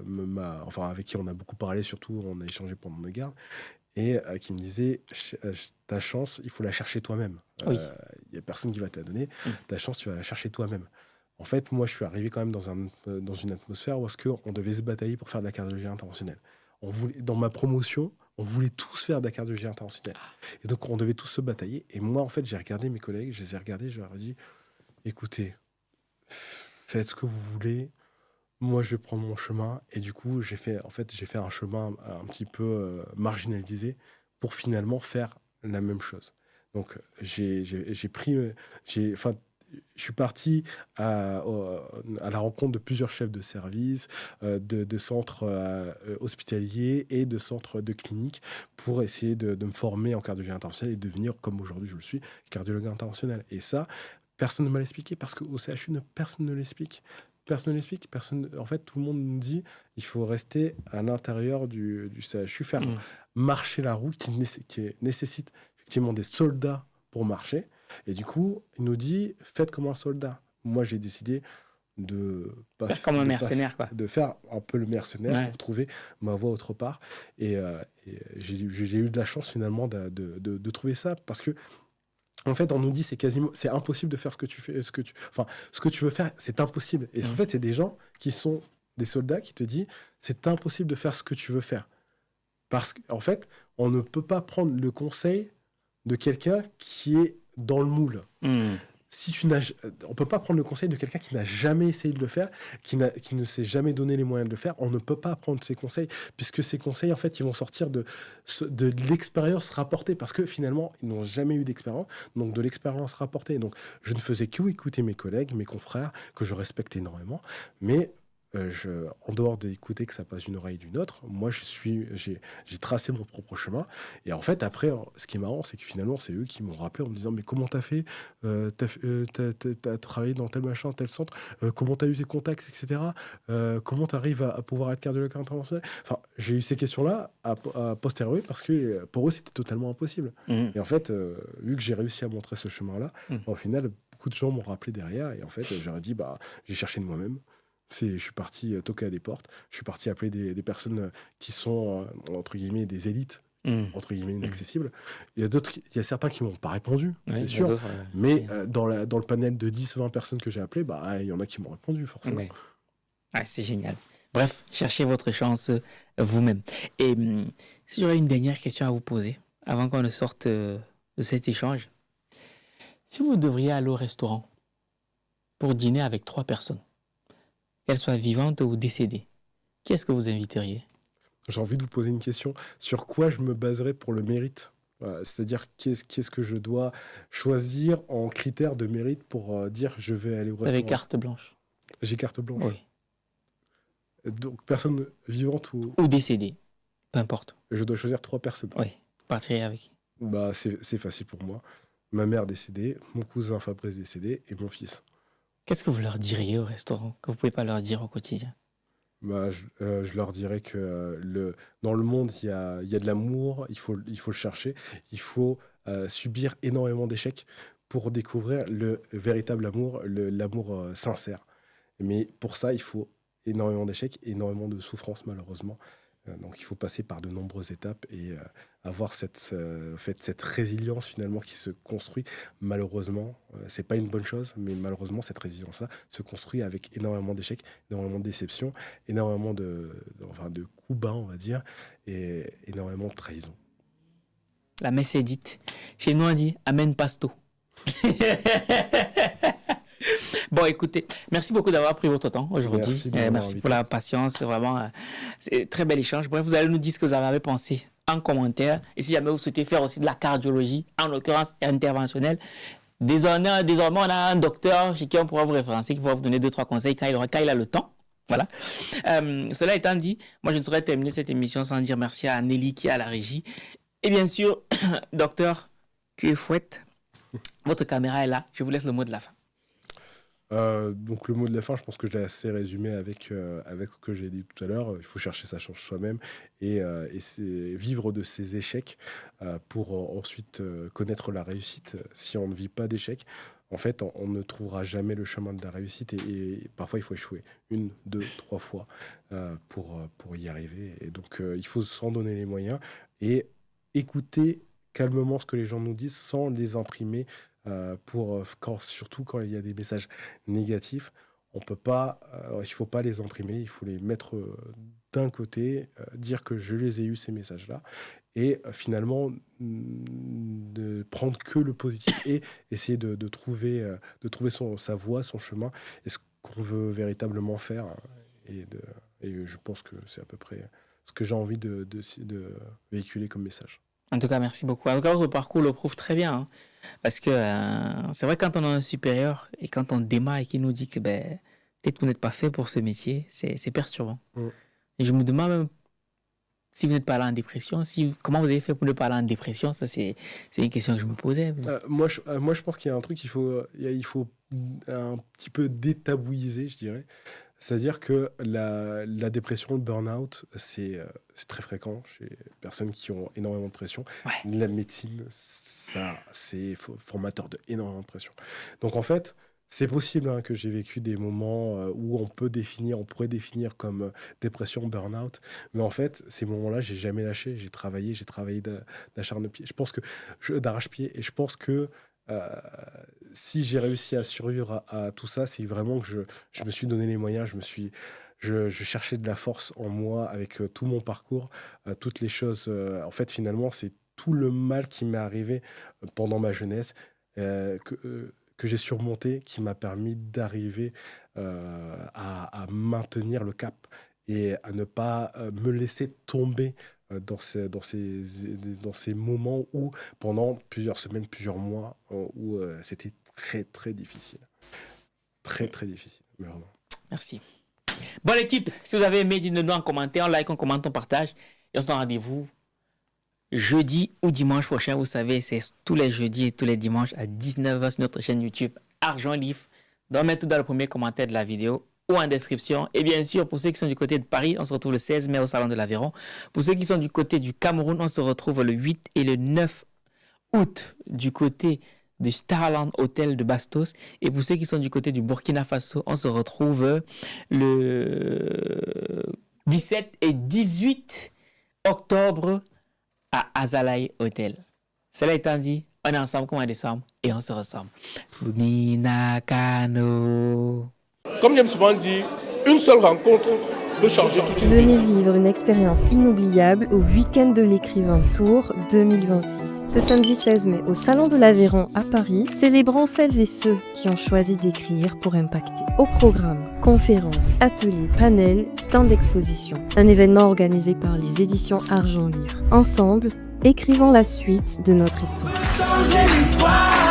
on a beaucoup parlé, surtout on a échangé pendant nos gardes, et qui me disait ta chance, il faut la chercher toi-même. Il y a personne qui va te la donner. Ta chance, tu vas la chercher toi-même. En fait, moi, je suis arrivé quand même dans une atmosphère où on devait se batailler pour faire de la cardiologie interventionnelle. Dans ma promotion, on voulait tous faire de la cardiologie interventionnelle. Et donc, on devait tous se batailler. Et moi, en fait, j'ai regardé mes collègues, je leur ai dit, écoutez, faites ce que vous voulez. moi, je vais prendre mon chemin. Et du coup, j'ai fait un chemin un petit peu marginalisé pour finalement faire la même chose. Donc, je suis parti à la rencontre de plusieurs chefs de service, de centres hospitaliers et de centres de cliniques pour essayer de me former en cardiologie interventionnelle et devenir, comme aujourd'hui je le suis, cardiologue interventionnel. Et ça, personne ne m'a l'expliqué parce qu'au CHU, personne ne l'explique. Personne ne l'explique. En fait, tout le monde nous dit il faut rester à l'intérieur du CHU, faire marcher la roue qui nécessite effectivement des soldats pour marcher. Et du coup, il nous dit faites comme un soldat. Moi, j'ai décidé de faire comme un mercenaire, quoi. De faire un peu le mercenaire pour trouver ma voie autre part. Et j'ai eu de la chance finalement de trouver ça parce que en fait, on nous dit c'est impossible de faire ce que tu fais, ce que tu veux faire, c'est impossible. Et en fait, c'est des gens qui sont des soldats qui te disent c'est impossible de faire ce que tu veux faire. Parce qu'en fait, on ne peut pas prendre le conseil de quelqu'un qui est dans le moule. On peut pas prendre le conseil de quelqu'un qui n'a jamais essayé de le faire, qui ne s'est jamais donné les moyens de le faire. On ne peut pas prendre ses conseils, puisque ces conseils, en fait, ils vont sortir de l'expérience rapportée, parce que finalement, ils n'ont jamais eu d'expérience, donc de l'expérience rapportée. Donc, je ne faisais qu'écouter mes collègues, mes confrères, que je respecte énormément, mais en dehors d'écouter que ça passe d'une oreille d'une autre, moi j'ai tracé mon propre chemin. Et en fait, après, ce qui est marrant, c'est que finalement, c'est eux qui m'ont rappelé en me disant mais comment t'as fait, t'as travaillé dans tel machin, tel centre, comment t'as eu tes contacts, etc. Comment t'arrives à pouvoir être cardiologue interventionnel. Enfin, j'ai eu ces questions-là à posteriori parce que pour eux, c'était totalement impossible. Et en fait, vu que j'ai réussi à montrer ce chemin-là, au final, beaucoup de gens m'ont rappelé derrière. Et en fait, j'aurais dit j'ai cherché de moi-même. Je suis parti toquer à des portes, je suis parti appeler des personnes qui sont, entre guillemets, des élites, entre guillemets, inaccessibles. Il y a certains qui m'ont pas répondu, c'est sûr. Mais dans le panel de 10-20 personnes que j'ai appelées, il y en a qui m'ont répondu, forcément. C'est génial. Bref, cherchez votre chance vous-même. Et si j'aurais une dernière question à vous poser, avant qu'on ne sorte de cet échange. Si vous devriez aller au restaurant pour dîner avec 3 personnes, qu'elles soient vivantes ou décédées, qui est-ce que vous inviteriez ? J'ai envie de vous poser une question. Sur quoi je me baserais pour le mérite ? C'est-à-dire, qu'est-ce que je dois choisir en critère de mérite pour dire je vais aller au restaurant ? Vous avez carte blanche. J'ai carte blanche. Oui. Donc, personne vivante ou décédée, peu importe. Je dois choisir 3 personnes. Oui, partirai avec qui ? C'est facile pour moi. Ma mère décédée, mon cousin Fabrice décédé et mon fils. Qu'est-ce que vous leur diriez au restaurant que vous ne pouvez pas leur dire au quotidien ? Je leur dirais que dans le monde, il y a de l'amour, il faut le chercher, il faut subir énormément d'échecs pour découvrir le véritable amour, l'amour sincère. Mais pour ça, il faut énormément d'échecs, énormément de souffrances malheureusement. Donc il faut passer par de nombreuses étapes et avoir cette résilience finalement qui se construit. Malheureusement, c'est pas une bonne chose, mais malheureusement cette résilience-là se construit avec énormément d'échecs, énormément de déceptions, énormément de coups bas on va dire, et énormément de trahison. La messe est dite. Chez nous on dit Amen Pasto. Bon, écoutez, merci beaucoup d'avoir pris votre temps aujourd'hui. Merci pour la patience. Vraiment, c'est un très bel échange. Bref, vous allez nous dire ce que vous avez pensé en commentaire. Et si jamais vous souhaitez faire aussi de la cardiologie, en l'occurrence interventionnelle, désormais, on a un docteur chez qui on pourra vous référencer, qui pourra vous donner 2-3 conseils quand il a le temps. Voilà. Cela étant dit, moi, je ne saurais terminer cette émission sans dire merci à Nelly qui est à la régie. Et bien sûr, docteur Cuefouette, votre caméra est là. Je vous laisse le mot de la fin. Donc le mot de la fin, je pense que je l'ai assez résumé avec ce que j'ai dit tout à l'heure. Il faut chercher sa chance soi-même et vivre de ses échecs pour ensuite connaître la réussite. Si on ne vit pas d'échecs, en fait, on ne trouvera jamais le chemin de la réussite et parfois il faut échouer 1, 2, 3 fois pour y arriver. Et donc il faut s'en donner les moyens et écouter calmement ce que les gens nous disent sans les imprimer. Surtout quand il y a des messages négatifs, il ne faut pas les imprimer, il faut les mettre d'un côté, dire que je les ai eus ces messages-là, et finalement de prendre que le positif et essayer de trouver sa voie, son chemin, et ce qu'on veut véritablement faire. je pense que c'est à peu près ce que j'ai envie de véhiculer comme message. En tout cas, merci beaucoup. En tout cas, votre parcours le prouve très bien. Hein, parce que c'est vrai, quand on a un supérieur et quand on démarre et qu'il nous dit que peut-être que vous n'êtes pas fait pour ce métier, c'est perturbant. Et je me demande même si vous n'êtes pas là en dépression, comment vous avez fait pour ne pas aller en dépression. Ça, c'est une question que je me posais. Moi, je pense qu'il y a un truc qu'il faut un petit peu détabouiser, je dirais. C'est-à-dire que la dépression, le burn-out, c'est très fréquent chez les personnes qui ont énormément de pression. Ouais. La médecine, c'est formateur d'énormément de pression. Donc en fait, c'est possible que j'ai vécu des moments où on pourrait définir comme dépression, burn-out. Mais en fait, ces moments-là, j'ai jamais lâché. J'ai travaillé d'acharne-pied. d'arrache-pied. Et je pense que si j'ai réussi à survivre à tout ça, c'est vraiment que je me suis donné les moyens, je cherchais de la force en moi avec tout mon parcours, toutes les choses. En fait, finalement, c'est tout le mal qui m'est arrivé pendant ma jeunesse que j'ai surmonté, qui m'a permis d'arriver à maintenir le cap et à ne pas me laisser tomber dans ces moments où, pendant plusieurs semaines, plusieurs mois, où c'était très, très difficile. Très, très difficile, mais vraiment. Merci. Bon, l'équipe, si vous avez aimé, dites-le nous en commentaire, on like, on commente, on partage. Et on se donne rendez-vous jeudi ou dimanche prochain. Vous savez, c'est tous les jeudis et tous les dimanches à 19h sur notre chaîne YouTube Argent Livre. Donc, mettez tout dans le premier commentaire de la vidéo ou en description. Et bien sûr, pour ceux qui sont du côté de Paris, on se retrouve le 16 mai au Salon de l'Aveyron. Pour ceux qui sont du côté du Cameroun, on se retrouve le 8 et le 9 août du côté du Starland Hotel de Bastos. Et pour ceux qui sont du côté du Burkina Faso, on se retrouve le 17 et 18 octobre à Azalai Hotel. Cela étant dit, on est ensemble comme en décembre et on se ressemble. Minakano. Comme j'aime souvent dire, une seule rencontre peut changer toute une vie. Venez vivre une expérience inoubliable au Week-end de l'écrivain Tour 2026. Ce samedi 16 mai au Salon de l'Aveyron à Paris, célébrons celles et ceux qui ont choisi d'écrire pour impacter. Au programme, conférences, ateliers, panels, stands d'exposition. Un événement organisé par les éditions Argent Livre. Ensemble, écrivons la suite de notre histoire. Changer l'histoire.